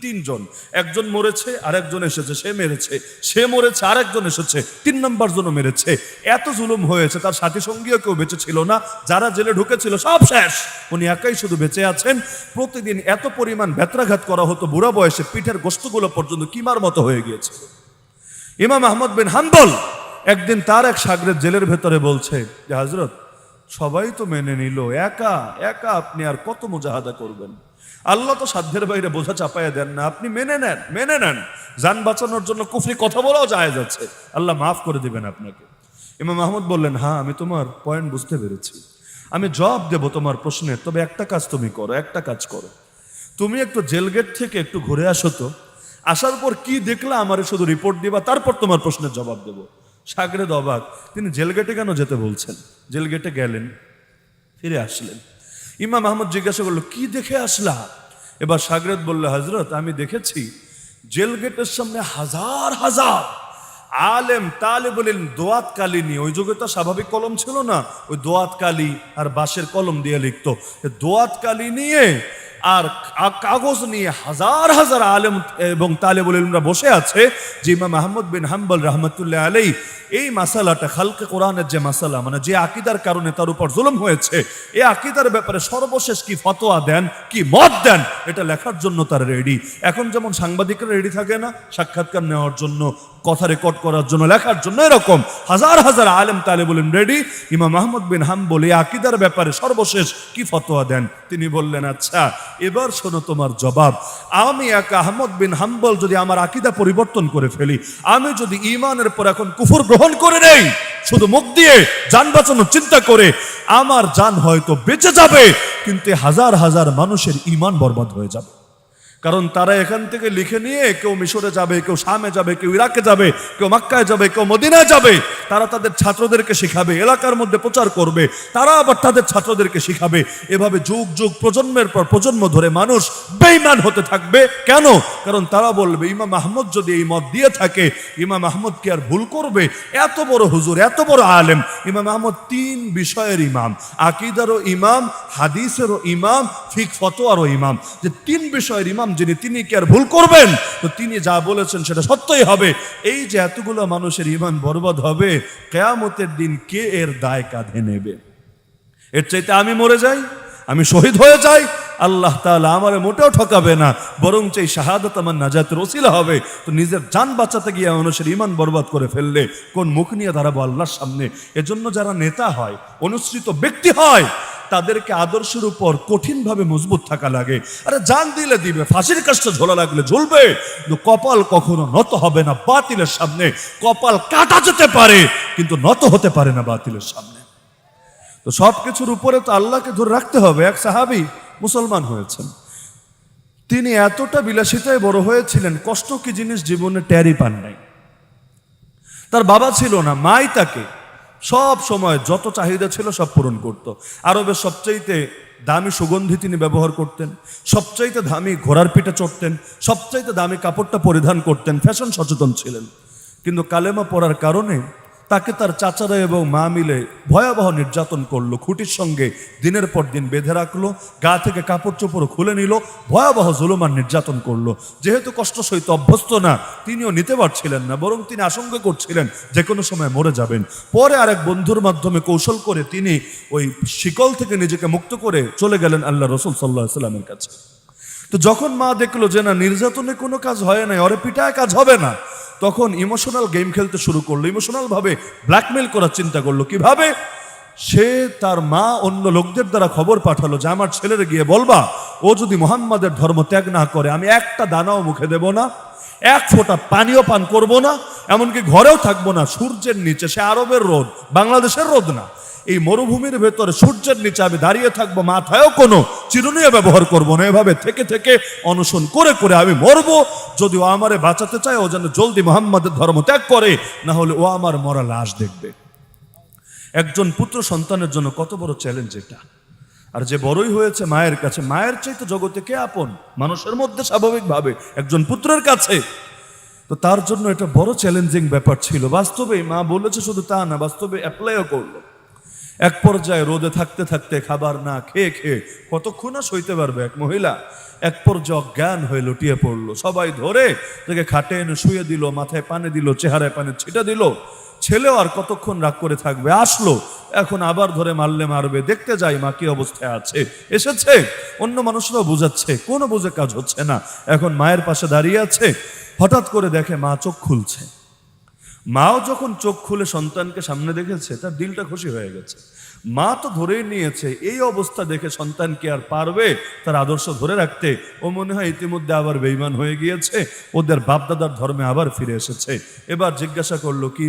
[SPEAKER 1] তিনজন। একজন মরেছে, আরেকজন এসেছে, সে মেরেছে, সে মরেছে, আরেকজন এসেছে, 3 নম্বর জনও মেরেছে। এত জুলুম হয়েছে, তার সাথী সঙ্গীও কেউ বেঁচে ছিল না, যারা জেলে ঢুকেছিল সব শেষ, উনি একাই শুধু বেঁচে আছেন। প্রতিদিন এত পরিমাণ বেত্রাঘাত করা হতো, বুড়া বয়সে পিঠের গোশতগুলো পর্যন্ত কিমার মতো হয়ে গিয়েছিল। ইমাম আহমদ বিন হাম্বল একদিন তার এক শাগরেদ জেলের ভেতরে বলছে যে হযরত, সবাই তো মেনে নিল, একা একা আপনি আর কত মুজাহাদা করবেন? আল্লাহ তো সাধ্যের বাইরে বোঝা চাপাইয়া দেন না, আপনি মেনে নেন, জান বাঁচানোর জন্য কুফরি কথা বলাও জায়েজ আছে, আল্লাহ মাফ করে দিবেন আপনাকে। ইমাম আহমদ বললেন, হ্যাঁ আমি তোমার পয়েন্ট বুঝতে পেরেছি, আমি জবাব দেব তোমার প্রশ্নের, তবে একটা কাজ তুমি করো, একটা কাজ করো, তুমি একটু জেলগেট থেকে একটু ঘুরে আসো তো, আসার পর কি দেখলা আমারে শুধু রিপোর্ট দিবা, তারপর তোমার প্রশ্নের জবাব দেব। শাগরেদ অবাক, তিনি জেলগেটে কেন যেতে বলছেন? জেলগেটে গেলেন, ফিরে আসলেন। ইমাম আহমদ জিজ্ঞাসা করলো, কি দেখে আসলা? এবার শাগরেদ বলল, হযরত আমি দেখেছি জেলগেটের সামনে হাজার হাজার আলেম তালেবুল ইলম দোয়াত কালি নিয়ে, ওই যুগে তো স্বাভাবিক কলম ছিল না, ওই দোয়াত কালি আর বাঁশের কলম দিয়ে লিখতো, দোয়াত কালি নিয়ে আর কাগজ নিয়ে হাজার হাজার আলেম এবং তালেবুল ইলমরা বসে আছে। যে ইমাম আহমদ বিন হাম্বল রাহমাতুল্লাহ আলাইহি এই মাসালাটা, খালকে কোরআনের যে মাসালা, মানে যে আকীদার কারণে তার উপর জুলুম হয়েছে, এই আকীদার ব্যাপারে সর্বশেষ কি ফতোয়া দেন, কি মত দেন, এটা লেখার জন্য তার রেডি। এখন যেমন সাংবাদিকরা রেডি থাকে না সাক্ষাৎকার নেওয়ার জন্য, কথা রেকর্ড করার জন্য, লেখার জন্য, এরকম হাজার হাজার আলেম তালেবুল ইলম রেডি। ইমাম আহমদ বিন হাম্বল এই আকীদার ব্যাপারে সর্বশেষ কি ফতোয়া দেন? তিনি বললেন, আচ্ছা এবার শোনো তোমার জবাব। আমি এক আহমদ বিন হাম্বল যদি আমার আকীদা পরিবর্তন করে ফেলি, আমি যদি ঈমানের পর এখন কুফর গ্রহণ করে নেই, শুধু মুখ দিয়ে জান বাঁচানোর চিন্তা করে, আমার জান হয়তো বেঁচে যাবে, কিন্তু হাজার হাজার মানুষের ঈমান বরবাদ হয়ে যাবে। কারণ তারা এখান থেকে লিখে নিয়ে কেউ মিশরে যাবে, কেউ শামে যাবে, কেউ ইরাকে যাবে, কেউ মক্কায় যাবে, কেউ মদিনায় যাবে। তারা তাদের ছাত্রদেরকে শিখাবে, এলাকার মধ্যে প্রচার করবে, তারা আবার তাদের ছাত্রদেরকে শিখাবে। এভাবে যুগ যুগ প্রজন্মের পর প্রজন্ম ধরে মানুষ বেঈমান হতে থাকবে। কেন? কারণ তারা বলবে ইমাম আহমদ যদি এই মত দিয়ে থাকে, ইমাম আহমদ কি আর ভুল করবে? এত বড় হুজুর, এত বড় আলেম। ইমাম আহমদ 3 বিষয়ের ইমাম, আকীদারও ইমাম, হাদিসেরও ইমাম, ফিকহ ফতোয়ারও ইমাম। যে 3 বিষয়ের ইমাম যিনি, তিনি কি আর ভুল করবেন? তো তিনি যা বলেছেন সেটা সত্যই হবে। এই যে এতগুলো মানুষের ঈমান বরবাদ হবে, কিয়ামতের দিন কে এর দায় কাঁধে নেবে? এর চাইতে আমি মরে যাই, আমি শহীদ হয়ে যাই, আল্লাহ তাআলা আমারে মোটেও ঠকাবে না, বরং এই শাহাদাত আমার নাজাতের ওসিলা হবে। তো নিজের জান বাঁচাতে গিয়ে মানুষের ঈমান বরবাদ করে ফেললে কোন মুখ নিয়ে দাঁড়াবো আল্লাহর সামনে? এজন্য যারা নেতা হয়, অনুসৃত ব্যক্তি হয়, তাদেরকে আদর্শের উপর কঠিনভাবে মজবুত থাকা লাগে। আরে জান দিলে দিবে, ফাঁসির কাজটা ঝোলা লাগলে ঝুলবে, কিন্তু কপাল কখনো নত হবে না বাতিলের সামনে। কপাল কাটা যেতে পারে, কিন্তু নত হতে পারে না বাতিলের সামনে। তো সবকিছুর উপরে তো আল্লাহকে ধরে রাখতে হবে। এক সাহাবী মুসলমান হয়েছেন, তিনি এতটা বিলাসিতায় বড় হয়েছিলেন, কষ্ট কি জিনিস জীবনে টেরই পান নাই। তার বাবা ছিল না, মাই তাকে সব সময় যত চাহিদা ছিল সব পূরণ করত। আরবের সবচাইতে দামি সুগন্ধি তিনি ব্যবহার করতেন, সবচাইতে দামি ঘোড়ার পিঠে চড়তেন, সবচাইতে দামি কাপড়টা পরিধান করতেন, ফ্যাশন সচেতন ছিলেন। কিন্তু কালেমা পড়ার কারণে তাকে তার চাচারা এবং মা মিলে ভয়াবহ নির্যাতন করলো, খুঁটির সঙ্গে দিনের পর দিন বেঁধে রাখলো, গা থেকে কাপড় চোপড় খুলে নিল, ভয়াবহ জুলুম আর নির্যাতন করলো। যেহেতু কষ্ট সইতে অভ্যস্ত না, তিনিও নিতে পারছিলেন না, বরং তিনি আশঙ্কা করছিলেন যে কোনো সময় মরে যাবেন। পরে আরেক বন্ধুর মাধ্যমে কৌশল করে তিনি ওই শিকল থেকে নিজেকে মুক্ত করে চলে গেলেন আল্লাহ রাসূল সাল্লাল্লাহু আলাইহি ওয়াসাল্লামের কাছে। তো যখন মা দেখলো যে না, নির্যাতনে কোনো কাজ হয় নাই, ওরে পিটায় কাজ হবে না, তখন ইমোশনাল গেম খেলতে শুরু করলো, ইমোশনাল ভাবে ব্ল্যাকমেল করার চিন্তা করলো। কিভাবে? সে তার মা অন্য লোকদের দ্বারা খবর পাঠালো যে আমার ছেলের গিয়ে বলবা, ও যদি মুহাম্মাদের ধর্ম ত্যাগ না করে আমি একটা দানাও মুখে দেব না, এক ফোঁটা পানিও পান করব না, এমনকি ঘরেও থাকবো না। সূর্যের নিচে, সে আরবের রোদ, বাংলাদেশের রোদ না, এই মরুভূমির ভেতরে সূর্যের নিচে আমি দাঁড়িয়ে থাকবো, মাথায়ও কোনো চিরুনিও ব্যবহার করবো না। এভাবে থেকে থেকে অনশন করে করে আমি মরবো। যদি ও আমারে বাঁচাতে চায়, ও যেন জলদি মুহাম্মাদের ধর্ম ত্যাগ করে, না হলে ও আমার মরা লাশ দেখবে। একজন পুত্র সন্তানের জন্য কত বড় চ্যালেঞ্জ এটা। আর যে বড়ই হয়েছে মায়ের কাছে, মায়ের চাইতে জগতে কে আপন মানুষের মধ্যে স্বাভাবিকভাবে একজন পুত্রের কাছে। তো তার জন্য এটা বড় চ্যালেঞ্জিং ব্যাপার ছিল। বাস্তবে মা বলেছে শুধু তা না, বাস্তবে অ্যাপ্লাইও করলো। এক পর্যায়ে রোদে থাকতে থাকতে, খাবার না খেয়ে খেয়ে কতক্ষণ আর সইতে পারবে এক মহিলা, এক পর্যায়ে অজ্ঞান হয়ে লুটিয়ে পড়লো। সবাই ধরে তাকে খাটে এনে শুয়ে দিল, মাথায় পানি দিল, চেহারায় পানি ছিটা দিল। ছেলেও আর কতক্ষণ রাগ করে থাকবে, আসলো, এখন আবার ধরে মারলে মারবে। দেখতে যাই মা কি অবস্থায় আছে। এসেছে, অন্য মানুষরাও বুঝাচ্ছে, কোনো বুঝে কাজ হচ্ছে না। এখন মায়ের পাশে দাঁড়িয়ে আছে, হঠাৎ করে দেখে মা চোখ খুলছে। মাও যখন চোখ খুলে সন্তানকে সামনে দেখেছে, তার দিলটা খুশি হয়ে গেছে। মা তো ধরেই নিয়েছে, এই অবস্থা দেখে সন্তান কি আর পারবে তার আদর্শ ধরে রাখতে? ও মনে হয় ইতিমধ্যে আবার বেঈমান হয়ে গিয়েছে, ওদের বাপদাদার ধর্মে আবার ফিরে এসেছে। এবার জিজ্ঞাসা করলো, কি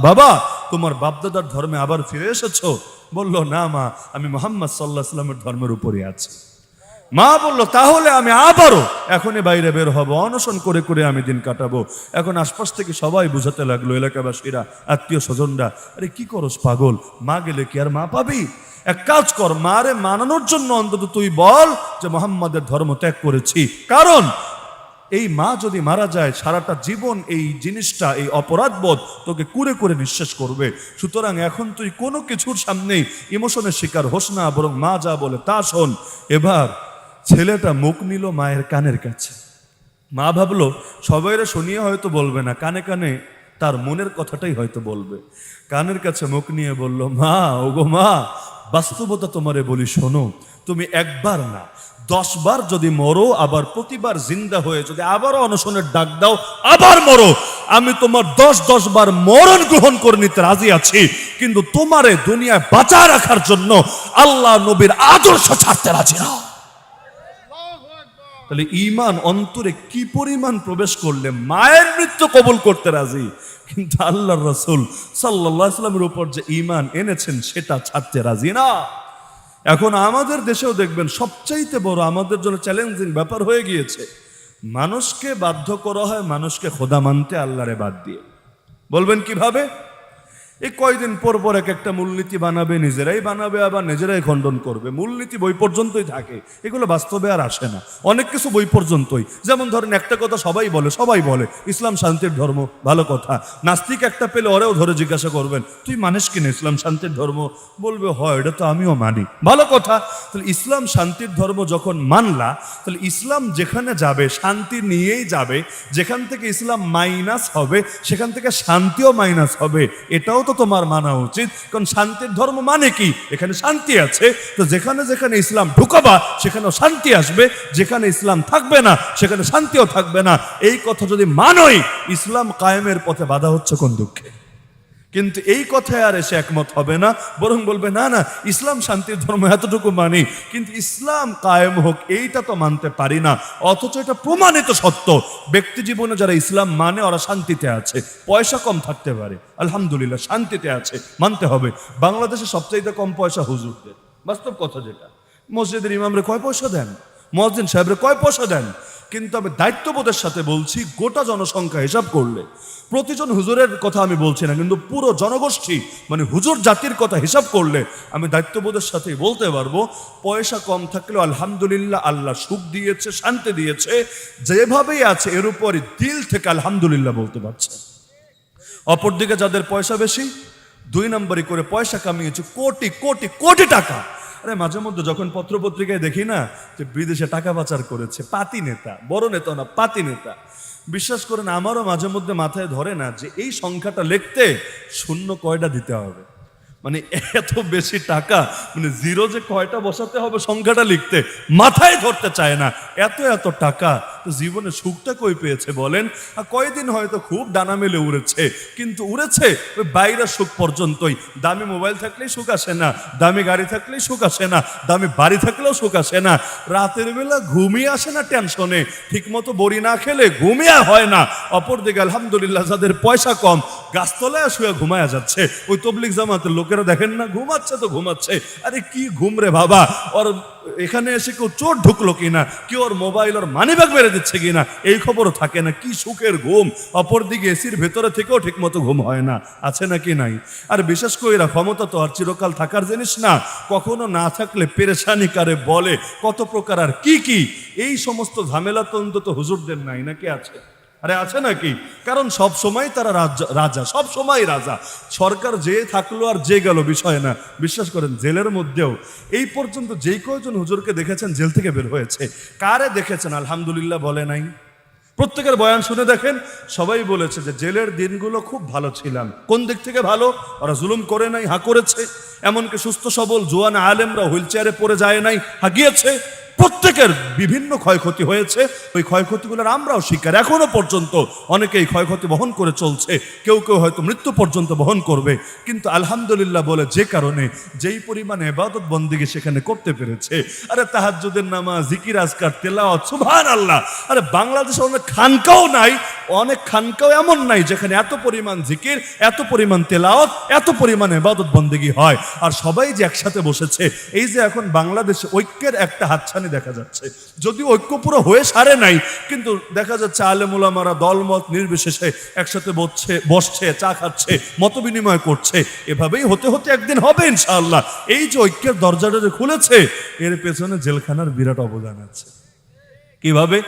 [SPEAKER 1] বাবা তোমার বাপদাদার ধর্মে আবার ফিরে এসেছো? বলল, না মা, আমি মুহাম্মদ সাল্লাল্লাহু আলাইহি ওয়াসাল্লামের ধর্মের উপরই আছি। মা বলল, তাহলে আমি আবারও এখনই বাইরে বের হব, অনশন করে করে আমি দিন কাটাবো। এখন আশপাশ থেকে সবাই বুঝাতে লাগলো, এলাকাবাসীরা, আত্মীয় স্বজনরা, আরে কি করস পাগল, মা গেলে কি আর মা পাবি? এক কাজ কর, মারে মানানোর জন্য অন্তত তুই বল যে মুহাম্মাদের ধর্ম ত্যাগ করেছি। কারণ এই মা যদি মারা যায়, সারাটা জীবন এই জিনিসটা, এই অপরাধবোধ তোকে কুরে করে নিঃশেষ করবে। সুতরাং এখন তুই কোনো কিছুর সামনেই ইমোশনের শিকার হোস না, বরং মা যা বলে তা শোন। এবার ছেলেটা মুখ নিল মায়ের কানের কাছে। মা ভাবলো সবাইরে শুনিয়ে হয়তো বলবে না, কানে কানে তার মনের কথাটাই হয়তো বলবে। কানের কাছে মুখ নিয়ে বলল, মা, ওগো মা, বাস্তবতা তোমারে বলি শোনো, তুমি একবার না 10 বার যদি মরো, আবার প্রতিবার জিন্দা হয়ে যদি আবারও অনশনের ডাক দাও, আবার মরো, আমি তোমার 10 বার মরণ গ্রহণ করে নিতে রাজি আছি, কিন্তু তোমারে দুনিয়ায় বাঁচা রাখার জন্য আল্লাহ নবীর আদর্শ ছাড়তে রাজি না। তাহলে ঈমান অন্তরে কি পরিমাণ প্রবেশ করলে মায়ের মৃত্যু কবুল করতে রাজি, কিন্তু আল্লাহর রাসূল সাল্লাল্লাহু আলাইহি ওয়াসাল্লামের উপর যে ঈমান এনেছেন সেটা ছাড়তে রাজি না। এখন আমাদের দেশেও দেখবেন সবচাইতে বড় আমাদের জন্য চ্যালেঞ্জিং ব্যাপার হয়ে গিয়েছে, মানুষকে বাধ্য করা হয় মানুষকে খোদা মানতে আল্লাহরে বাদ দিয়ে। বলবেন কিভাবে? এই কয়দিন পর পর এক একটা মূলনীতি বানাবে, নিজেরাই বানাবে, আবার নিজেরাই খণ্ডন করবে। মূলনীতি বই পর্যন্তই থাকে, এগুলো বাস্তবে আর আসে না। অনেক কিছু বই পর্যন্তই। যেমন ধরেন একটা কথা সবাই বলে ইসলাম শান্তির ধর্ম, ভালো কথা। নাস্তিক একটা পেলে ওরেও ধরে জিজ্ঞাসা করবেন, তুই মানিস কিনা ইসলাম শান্তির ধর্ম? বলবে হয়, এটা তো আমিও মানি, ভালো কথা। তাহলে ইসলাম শান্তির ধর্ম যখন মানলা, তাহলে ইসলাম যেখানে যাবে শান্তি নিয়েই যাবে। যেখান থেকে ইসলাম মাইনাস হবে সেখান থেকে শান্তিও মাইনাস হবে, এটাও তো তোমার মানা উচিত। কারণ শান্তির ধর্ম মানে কি? এখানে শান্তি আছে, তো যেখানে যেখানে ইসলাম ঢুকাবা সেখানেও শান্তি আসবে, যেখানে ইসলাম থাকবে না সেখানে শান্তিও থাকবে না। এই কথা যদি মানোই, ইসলাম কায়েমের পথে বাধা হচ্ছে কোন দুঃখে? কিন্তু এই কথায় আর এসে একমত হবে না, বরং বলবে না না ইসলাম শান্তির ধর্ম, এতটুকু মানি, কিন্তু ইসলাম কায়েম হোক এইটা তো মানতে পারি না। অথচ এটা প্রমাণিত সত্য, ব্যক্তি জীবনে যারা ইসলাম মানে ওরা শান্তিতে আছে। পয়সা কম থাকতে পারে, আলহামদুলিল্লাহ শান্তিতে আছে, মানতে হবে। বাংলাদেশে সবচাইতে কম পয়সা হুজুরদের, বাস্তব কথা যেটা। মসজিদের ইমামরে কয় পয়সা দেন? মুয়াজ্জিন সাহেবরে কয় পয়সা দেন? কিন্তু আমি দায়িত্ববোধের সাথে বলছি, গোটা জনসংখ্যা হিসাব করলে, প্রতিজন হুজুরের কথা আমি বলছি না, কিন্তু পুরো জনগোষ্ঠী মানে হুজুর জাতির কথা হিসাব করলে আমি দায়িত্ববোধের সাথে বলতে পারবো, পয়সা কম থাকলেও আলহামদুলিল্লাহ আল্লাহ সুখ দিয়েছে, শান্তি দিয়েছে। যেভাবেই আছে এর উপরই দিল থেকে আলহামদুলিল্লাহ বলতে পারছে। অপরদিকে যাদের পয়সা বেশি, 2 নম্বরই করে পয়সা কামিয়েছে কোটি কোটি কোটি টাকা। আরে মাঝে মধ্যে যখন পত্রপত্রিকায় দেখি না যে বিদেশে টাকা পাচার করেছে পাতি নেতা, বড় নেতা না, পাতি নেতা, বিশ্বাস করেন আমারও মাঝে মধ্যে মাথায় ধরে না যে এই সংখ্যাটা লিখতে শূন্য কয়টা দিতে হবে। মানে এত বেশি টাকা, মানে জিরো যে কয়টা বসাতে হবে সংখ্যাটা লিখতে মাথায় ধরতে চায় না। এত এত টাকা, তো জীবনে সুখটা কই পেয়েছে বলেন? আর কয়দিন হয়তো খুব ডানা মেলে উড়েছে, কিন্তু উড়েছে ওই বাইরের সুখ পর্যন্তই। দামি মোবাইল থাকলেই সুখ আসে না, দামি গাড়ি থাকলেই সুখ আসে না, দামি বাড়ি থাকলেও সুখ আসে না। রাতের বেলা ঘুমিয়ে আসে না টেনশনে, ঠিক মতো বড়ি না খেলে ঘুমিয়ে হয় না। অপরদিকে আলহামদুলিল্লাহ যাদের পয়সা কম, গাছতলায় শুয়ে ঘুমায়া যাচ্ছে। ওই তবলিগ জামাতের লোকেরা দেখেন না, ঘুমাচ্ছে তো ঘুমাচ্ছে। আরে কি ঘুম রে বাবা! ওর এখানে এসে কেউ চোর ঢুকলো কিনা, কেউ ওর মোবাইল ওর মানিব্যাগ মেরে দিচ্ছে কিনা, এই খবরও থাকে না। কি সুখের ঘুম! অপরদিকে এসির ভেতরে থেকেও ঠিক মতো ঘুম হয় না, আছে নাকি নাই? আর বিশেষ করে এরা ক্ষমতা তো আর চিরকাল থাকার জিনিস না, কখনো না থাকলে পেরেশানি কারে বলে, কত প্রকার আর কি কি। এই সমস্ত ঝামেলা তো অন্তত হুজুরদের নাই, নাকি আছে? আরে আছে নাকি? কারণ সব সময় তারা রাজা, সব সময় রাজা। সরকার যে থাকলো আর যে গেল বিষয় না। বিশ্বাস করেন জেলের মধ্যেও এই পর্যন্ত যেই কয়জন হুজুরকে দেখেছেন জেল থেকে বের হয়েছে, কারে দেখেছেন আলহামদুলিল্লাহ বলে নাই? প্রত্যেকের বয়ান শুনে দেখেন, সবাই বলেছে যে জেলের দিনগুলো খুব ভালো ছিলাম। কোন দিক থেকে ভালো? ওরা জুলুম করে নাই, হা করেছে। এমনকি সুস্থ সবল জোয়ান আলেমরা হুইল চেয়ারে পড়ে যায় নাই, হা গিয়েছে। প্রত্যেকের বিভিন্ন ক্ষয়ক্ষতি হয়েছে, ওই ক্ষয়ক্ষতিগুলোর আমরাও শিকার এখনো পর্যন্ত। অনেকেই ক্ষয়ক্ষতি বহন করে চলছে, কেউ কেউ হয়তো মৃত্যু পর্যন্ত বহন করবে। কিন্তু আলহামদুলিল্লাহ বলে যে কারণে যেই পরিমাণে ইবাদত বন্দেগী সেখানে করতে পেরেছে, আরে তাহাজ্জুদের নামাজ, জিকির আজকার, তেলাওয়াত, সুবহানাল্লাহ। আরে বাংলাদেশে অনেক খানকাও নাই, অনেক খানকাও এমন নাই যেখানে এত পরিমাণ জিকির, এত পরিমাণ তেলাওয়াত, এত পরিমাণ ইবাদত বন্দেগী হয়। আর সবাই যে একসাথে বসেছে, এই যে এখন বাংলাদেশে ঐক্যের একটা হাতছানি দেখা যাচ্ছে। যদিও ঐক্য পুরো হয়ে সারে নাই, কিন্তু দেখা যাচ্ছে আলেম ওলামারা দলমত নির্বিশেষে একসাথে বসছে, চা খাচ্ছে, মত বিনিময় করছে। এভাবেই হতে হতে একদিন হবে ইনশাআল্লাহ। এই যে ঐক্যের দরজাটা যে খুলেছে, এর পেছনে জেলখানার বিরাট অবদান আছে। কিভাবে?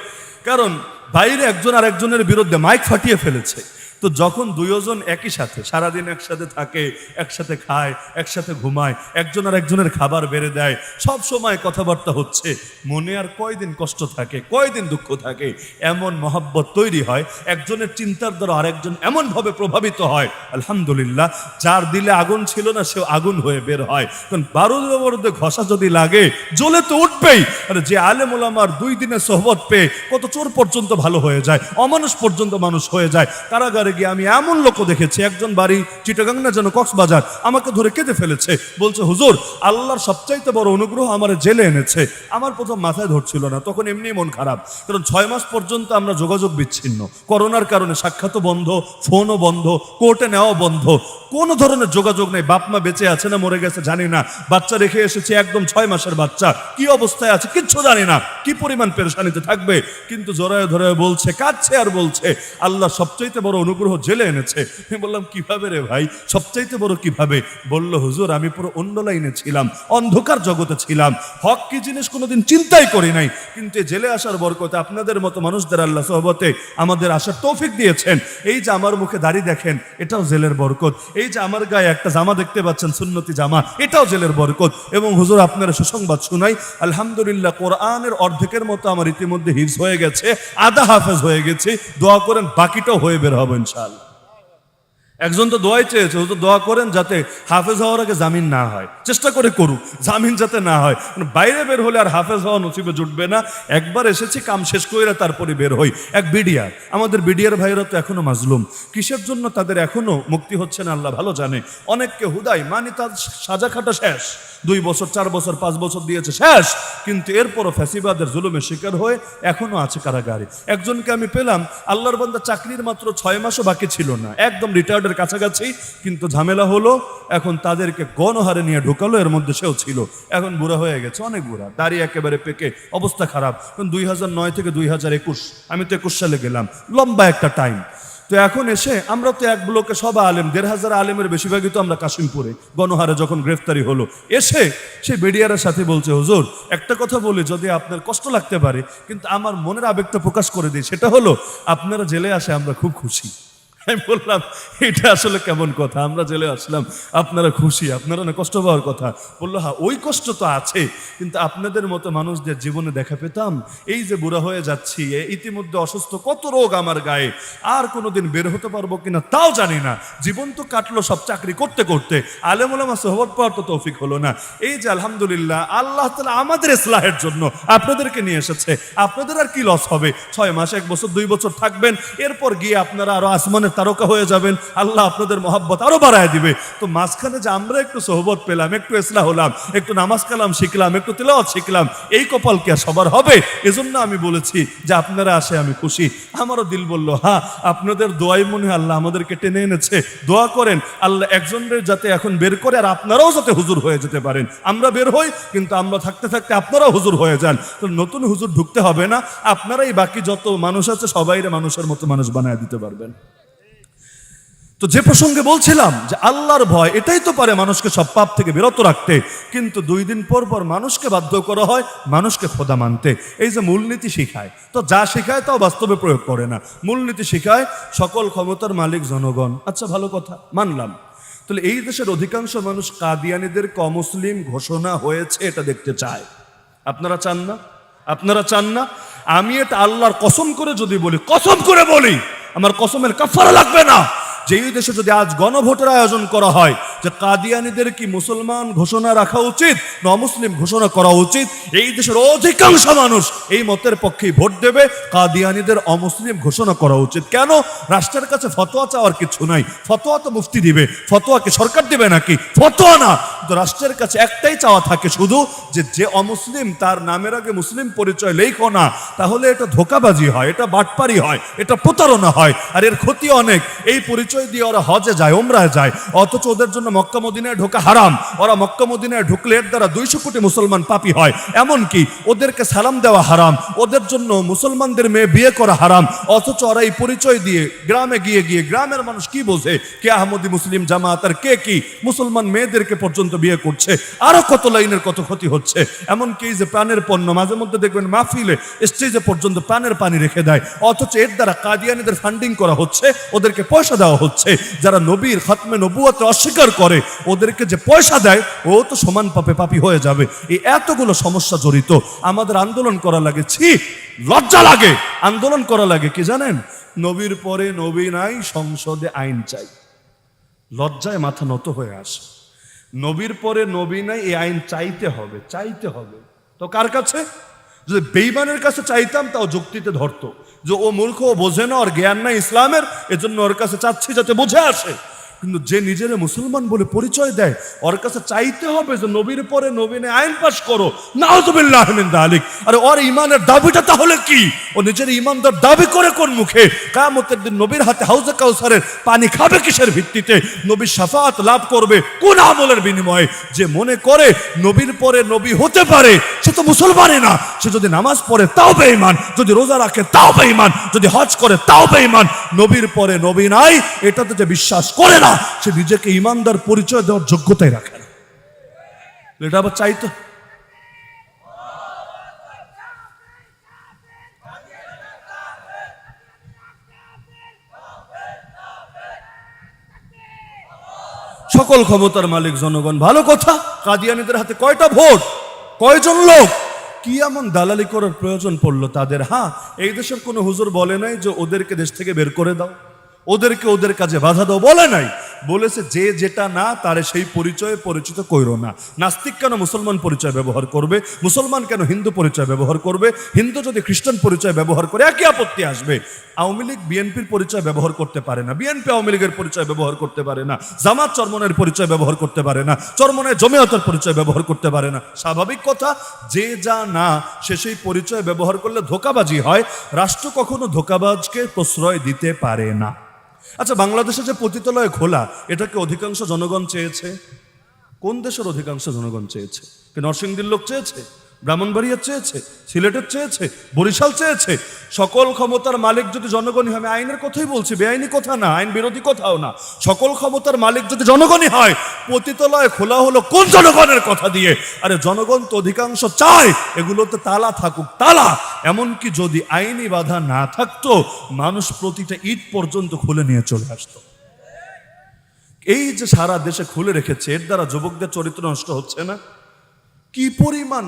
[SPEAKER 1] কারণ বাইরে একজন আর একজনের বিরুদ্ধে মাইক ফাটিয়ে ফেলেছে। তো যখন দুইজন একই সাথে সারাদিন একসাথে থাকে, একসাথে খায়, একসাথে ঘুমায়, একজন আর একজনের খাবার বেড়ে দেয়, সব সময় কথাবার্তা হচ্ছে, মনে আর কয়দিন কষ্ট থাকে, কয়দিন দুঃখ থাকে। এমন মহব্বত তৈরি হয়, একজনের চিন্তার দ্বারা আরেকজন এমনভাবে প্রভাবিত হয়, আলহামদুলিল্লাহ। যার দিলে আগুন ছিল না সেও আগুন হয়ে বের হয়। কারণ বারুদের মধ্যে ঘষা যদি লাগে জ্বলে তো উঠবেই। আর যে আলেম ওলামার 2 দিনের সোহবত পেয়ে কত চোর পর্যন্ত ভালো হয়ে যায়, অমানুষ পর্যন্ত মানুষ হয়ে যায়, কারাগারে বাজারে গিয়ে আমি এমন লোক দেখেছি, একজন বাড়ি চিটাগাং না যেন কক্সবাজার, আমাকে ধরে কেঁদে ফেলেছে। বলছে, হুজুর, আল্লাহর সবচাইতে বড় অনুগ্রহ আমার জেলে এনেছে। আমার প্রথম মাথায় ধরছিল না, তখন এমনি মন খারাপ, কারণ 6 মাস পর্যন্ত আমরা যোগাযোগ বিচ্ছিন্ন, করোনার কারণে সাক্ষাৎও বন্ধ, ফোনও বন্ধ, কোর্টে নেওয়া বন্ধ, কোনো ধরনের যোগাযোগ নেই। বাপ মা বেঁচে আছে না মরে গেছে জানি না, বাচ্চা রেখে এসেছি, একদম 6 মাসের বাচ্চা, কি অবস্থায় আছে কিচ্ছু জানি না, কি পরিমাণ পেরেশানিতে থাকবে। কিন্তু জোরায় ধরে বলছে, কাঁদছে আর বলছে, আল্লাহ সবচাইতে বড় অনুগ্রহ জেলে এনেছে। আমি বললাম, কিভাবে রে ভাই, সবচাইতে বড় কিভাবে? বলল, হুজুর, আমি পুরো অন্য লাইনে ছিলাম, অন্ধকার জগতে ছিলাম, হক কি জিনিস কোনোদিন চিন্তাই করি নাই, কিন্তু জেলে আসার বরকতে আপনাদের মতো মানুষদের আল্লাহ সোহবতে আমাদের আসার তৌফিক দিয়েছেন। এই যে আমার মুখে দাড়ি দেখেন, এটাও জেলের বরকত। এই যে আমার গায়ে একটা জামা দেখতে পাচ্ছেন, সুন্নতি জামা, এটাও জেলের বরকত। এবং হুজুর, আপনারা সুসংবাদ শুনাই, আলহামদুলিল্লাহ, কোরআনের অর্ধেকের মতো আমার ইতিমধ্যে হিফজ হয়ে গেছে, আধা হাফেজ হয়ে গেছে। দোয়া করেন বাকিটাও হয়ে বের হবে ইনশাআল্লাহ। একজন তো দোয়াই চেয়েছে, হুজুর দোয়া করেন যাতে হাফেজ হওয়ার আগে জামিন না হয়, চেষ্টা করে করুক, জামিন যাতে না হয়, বাইরে বের হলে আর হাফেজ হওয়া নসিবে জুটবে না। একবার এসেছি, কাম শেষ করে তারপরে বের হই। এক বিডিআর, আমাদের বিডিআর ভাইরা তো এখনো মাজলুম, কিসের জন্য তাদের এখনো মুক্তি হচ্ছে না আল্লাহ ভালো জানে। অনেককে হুদাই মানে তার সাজা খাটা শেষ, 2 বছর 4 বছর 5 বছর দিয়েছে শেষ, কিন্তু এরপরও ফ্যাসিবাদের জুলুমের শিকার হয়ে এখনো আছে কারাগারে। একজনকে আমি পেলাম, আল্লাহর বান্দা, চাকরির মাত্র 6 মাসও বাকি ছিল না, একদম রিটায়ার্ডের কাছাকাছি, কিন্তু ঝামেলা হলো, এখন তাদেরকে গণহারে নিয়ে ঢোকালো, এর মধ্যে সেও ছিল। এখন বুড়া হয়ে গেছে, অনেক বুড়া, দাড়ি একেবারে পেকে, অবস্থা খারাপ। 2009 থেকে 2021, আমি তো 21 সালে গেলাম, লম্বা একটা টাইম। তো এখন এসে আমরা তো এক ব্লকে সব আলেম, 1500 আলেমের বেশিরভাগই তো আমরা কাশিমপুরে, গণহারে যখন গ্রেফতারি হলো, এসে সেই বেডিয়ারের সাথে বলছে, হুজুর, একটা কথা বলি, যদি আপনার কষ্ট লাগতে পারে, কিন্তু আমার মনের আবেগটা প্রকাশ করে দিই, সেটা হলো আপনারা জেলে আসে আমরা খুব খুশি। আমি বললাম, এটা আসলে কেমন কথা, আমরা জেলে আসলাম আপনারা খুশি, আপনারা না কষ্ট পাওয়ার কথা? বললো, হ্যাঁ, ওই কষ্ট তো আছে, কিন্তু আপনাদের মতো মানুষদের জীবনে দেখা পেতাম, এই যে বুড়া হয়ে যাচ্ছি, ইতিমধ্যে অসুস্থ, কত রোগ আমার গায়ে, আর কোনোদিন বের হতে পারবো কিনা তাও জানি না, জীবন তো কাটলো সব চাকরি করতে করতে, আলেম ওলামা সোহবত পাওয়ার তো তৌফিক হলো না। এই যে আলহামদুলিল্লাহ, আল্লাহ তাআলা আমাদের ইসলাহের জন্য আপনাদেরকে নিয়ে এসেছে, আপনাদের আর কি লস হবে? 6 মাস 1 বছর 2 বছর থাকবেন, এরপর গিয়ে আপনারা আরো আসমানের তারকা হয়ে যাবেন, আল্লাহ আপনাদের মহব্বত আরো বাড়ায় দিবে। তো মাঝখানে যে আমরা একটু সোহবত পেলাম, একটু ইসলাহ হলাম, একটু নামাজ কালাম শিখলাম, একটু তিলাওয়াত শিখলাম, এই কপাল কি আর সবার হবে? এজন্য আমি বলেছি যে আপনারা আসে আমি খুশি। আমারও দিল বলল, হ্যাঁ, আপনাদের দোয়াই মনে হয় আল্লাহ আমাদেরকে টেনে এনেছে। দোয়া করেন আল্লাহ একজনের যাতে এখন বের করে, আর আপনারাও যাতে হুজুর হয়ে যেতে পারেন। আমরা বের হই, কিন্তু আমরা থাকতে থাকতে আপনারাও হুজুর হয়ে যান। তো নতুন হুজুর ঢুকতে হবে না, আপনারাই বাকি যত মানুষ আছে সবাইরে মানুষের মতো মানুষ বানায় দিতে পারবেন। তো যে প্রসঙ্গে বলছিলাম যে আল্লাহর ভয়, এটাই তো পারে মানুষকে সব পাপ থেকে বিরত রাখতে, কিন্তু 2 দিন পর পর মানুষকে বাধ্য করা হয় মানুষকে খোদা মানতে। এই যে মূলনীতি শিখায়, তো যা শিখায় তাও বাস্তবে প্রয়োগ করে না। মূলনীতি শিখায় সকল ক্ষমতার মালিক জনগণ, আচ্ছা ভালো কথা, মানলাম। তাহলে এই দেশের অধিকাংশ মানুষ কাদিয়ানীদের অমুসলিম ঘোষণা হয়েছে এটা দেখতে চায়। আপনারা চান না? আপনারা চান না? আমি এটা আল্লাহর কসম করে যদি বলি, কসম করে বলি, আমার কসমের কাফারা লাগবে না, যে এই দেশে যদি আজ গণভোটের আয়োজন করা হয় যে কাদিয়ানীদের কি মুসলমান ঘোষণা রাখা উচিত না অমুসলিম ঘোষণা করা উচিত, এই দেশের অধিকাংশ মানুষ এই মতের পক্ষেই ভোট দেবে, কাদিয়ানীদের অমুসলিম ঘোষণা করা উচিত। কেন? রাষ্ট্রের কাছে ফতোয়া চাওয়ার কিছু নাই, ফতোয়া তো মুফতি দিবে, ফতোয়া কি সরকার দিবে নাকি? ফতোয়া না, তো রাষ্ট্রের কাছে একটাই চাওয়া থাকে শুধু, যে যে অমুসলিম তার নামের আগে মুসলিম পরিচয় লেখো না, তাহলে এটা ধোকাবাজি হয়, এটা বাটপারি হয়, এটা প্রতারণা হয়, আর এর ক্ষতি অনেক। এই পরিচয় দিয়ে ওরা হজে যায়, ওমরায় যায়, অথচ ওদের জন্য মক্কা মদিনায় ঢোকা হারাম। ওরা মক্কা মদিনায় ঢুকলে এর দ্বারা 200 কোটি মুসলমান পাপী হয়। এমনকি ওদেরকে সালাম দেওয়া হারাম, ওদের জন্য মুসলমানদের মেয়ে বিয়ে করা হারাম, অথচ ওরা এই পরিচয় দিয়ে গ্রামে গিয়ে গ্রামের মানুষ কি বোঝে কে আহমদি মুসলিম জামাত আর কে কি মুসলমান মেয়েদেরকে পর্যন্ত বিয়ে করছে, আরো কত লাইনের কত ক্ষতি হচ্ছে। এমনকি এই যে প্রাণের পণ্য, মাঝে মধ্যে দেখবেন মাহফিলে স্টেজে পর্যন্ত প্রাণের পানি রেখে দেয়, অথচ এর দ্বারা কাদিয়ানীদের ফান্ডিং করা হচ্ছে, ওদেরকে পয়সা দেওয়া হচ্ছে। যারা নবীর খাতমে নবুয়তে অস্বীকার করে ওদেরকে যে পয়সা দেয়, ও তো সমান পাপে পাপী হয়ে যাবে। এই এতগুলো সমস্যা জড়িত, আমাদের আন্দোলন করা লাগে, ছি লজ্জা লাগে, আন্দোলন করা লাগে। কি জানেন? নবীর পরে নবী নাই, সংসদে আইন চাই। লজ্জায় মাথা নত হয়ে আসে। নবীর পরে নবী নাই, এই আইন চাইতে হবে, চাইতে হবে। তো কার কাছে? যদি বেঈমানের কাছে চাইতাম তাও যুক্তিতে ধরতো, যে ও মূর্খ, ও বোঝে না, ওর জ্ঞান নাই ইসলামের, এজন্য ওর কাছে চাচ্ছি যাতে বুঝে আসে। কিন্তু যে নিজের মুসলমান বলে পরিচয় দেয়, ওর কাছে চাইতে হবে যে নবীর পরে নবীনে আইন পাশ করো, নাউযুবিল্লাহ মিন যালিক। আরে ওর ইমানের দাবিটা তাহলে কি? ও নিজের ইমানদার দাবি করে কোন মুখে? কিয়ামতের দিন নবীর হাতে হাউজে কাউসারের পানি খাবে কিসের ভিত্তিতে? নবীর শাফাআত লাভ করবে কোন আমলের বিনিময়ে? যে মনে করে নবীর পরে নবী হতে পারে, সে তো মুসলমানই না। সে যদি নামাজ পড়ে তাও বেঈমান, যদি রোজা রাখে তাও বেঈমান, যদি হজ করে তাও বেঈমান। নবীর পরে নবী নাই এটাতে যে বিশ্বাস করে না, সে নিজেকে ইমানদার পরিচয় দেওয়ার যোগ্যতাই রাখে না। এটা আবার চাইতো সকল ক্ষমতার মালিক জনগণ। ভালো কথা, কাদিয়ানীদের হাতে কয়টা ভোট, কয়জন লোক? কি এমন দালালি করার প্রয়োজন পড়লো তাদের? হ্যাঁ, এই দেশের কোনো হুজুর বলে নাই যে ওদেরকে দেশ থেকে বের করে দাও, ওদেরকে ওদের কাজে বাধা দাও, বলে নাই। বলেছে যে যেটা না তারে সেই পরিচয়ে পরিচিত কইরো না। নাস্তিক কেন মুসলমান পরিচয় ব্যবহার করবে? মুসলমান কেন হিন্দু পরিচয় ব্যবহার করবে? হিন্দু যদি খ্রিস্টান পরিচয় ব্যবহার করে একই আপত্তি আসবে। আওয়ামী লীগ বিএনপির পরিচয় ব্যবহার করতে পারে না, বিএনপি আওয়ামী লীগের পরিচয় ব্যবহার করতে পারে না, জামাত চরমনের পরিচয় ব্যবহার করতে পারে না, চরমনের জমিয়তের পরিচয় ব্যবহার করতে পারে না। স্বাভাবিক কথা, যে যা না সে সেই পরিচয় ব্যবহার করলে ধোঁকাবাজি হয়। রাষ্ট্র কখনো ধোঁকাবাজকে প্রশ্রয় দিতে পারে না। আচ্ছা, বাংলাদেশে যে পতিতালয় খোলা, এটাকে অধিকাংশ জনগণ চেয়েছে? কোন দেশের অধিকাংশ জনগণ চেয়েছে? কি নরসিংদীর লোক চেয়েছে? ব্রাহ্মণবাড়িয়া চেয়েছে? সিলেটের চেয়েছে? বরিশাল চেয়েছে? সকল ক্ষমতার মালিক যদি জনগণই হয়, আমি আইনের কথাই বলছি, বেআইনি কথা না, আইন বিরোধী কথাও না, সকল ক্ষমতার মালিক যদি জনগণই হয়, পতিতালয় খোলা হলো কোন জনগণের কথা দিয়ে? আরে জনগণ তো অধিকাংশ চায় এগুলোতে তালা থাকুক, তালা। এমনকি যদি আইনি বাধা না থাকতো, মানুষ প্রতিটা ইট পর্যন্ত খুলে নিয়ে চলে আসতো। এই যে সারা দেশে খুলে রেখেছে, এর দ্বারা যুবকদের চরিত্র নষ্ট হচ্ছে না? কি পরিমাণ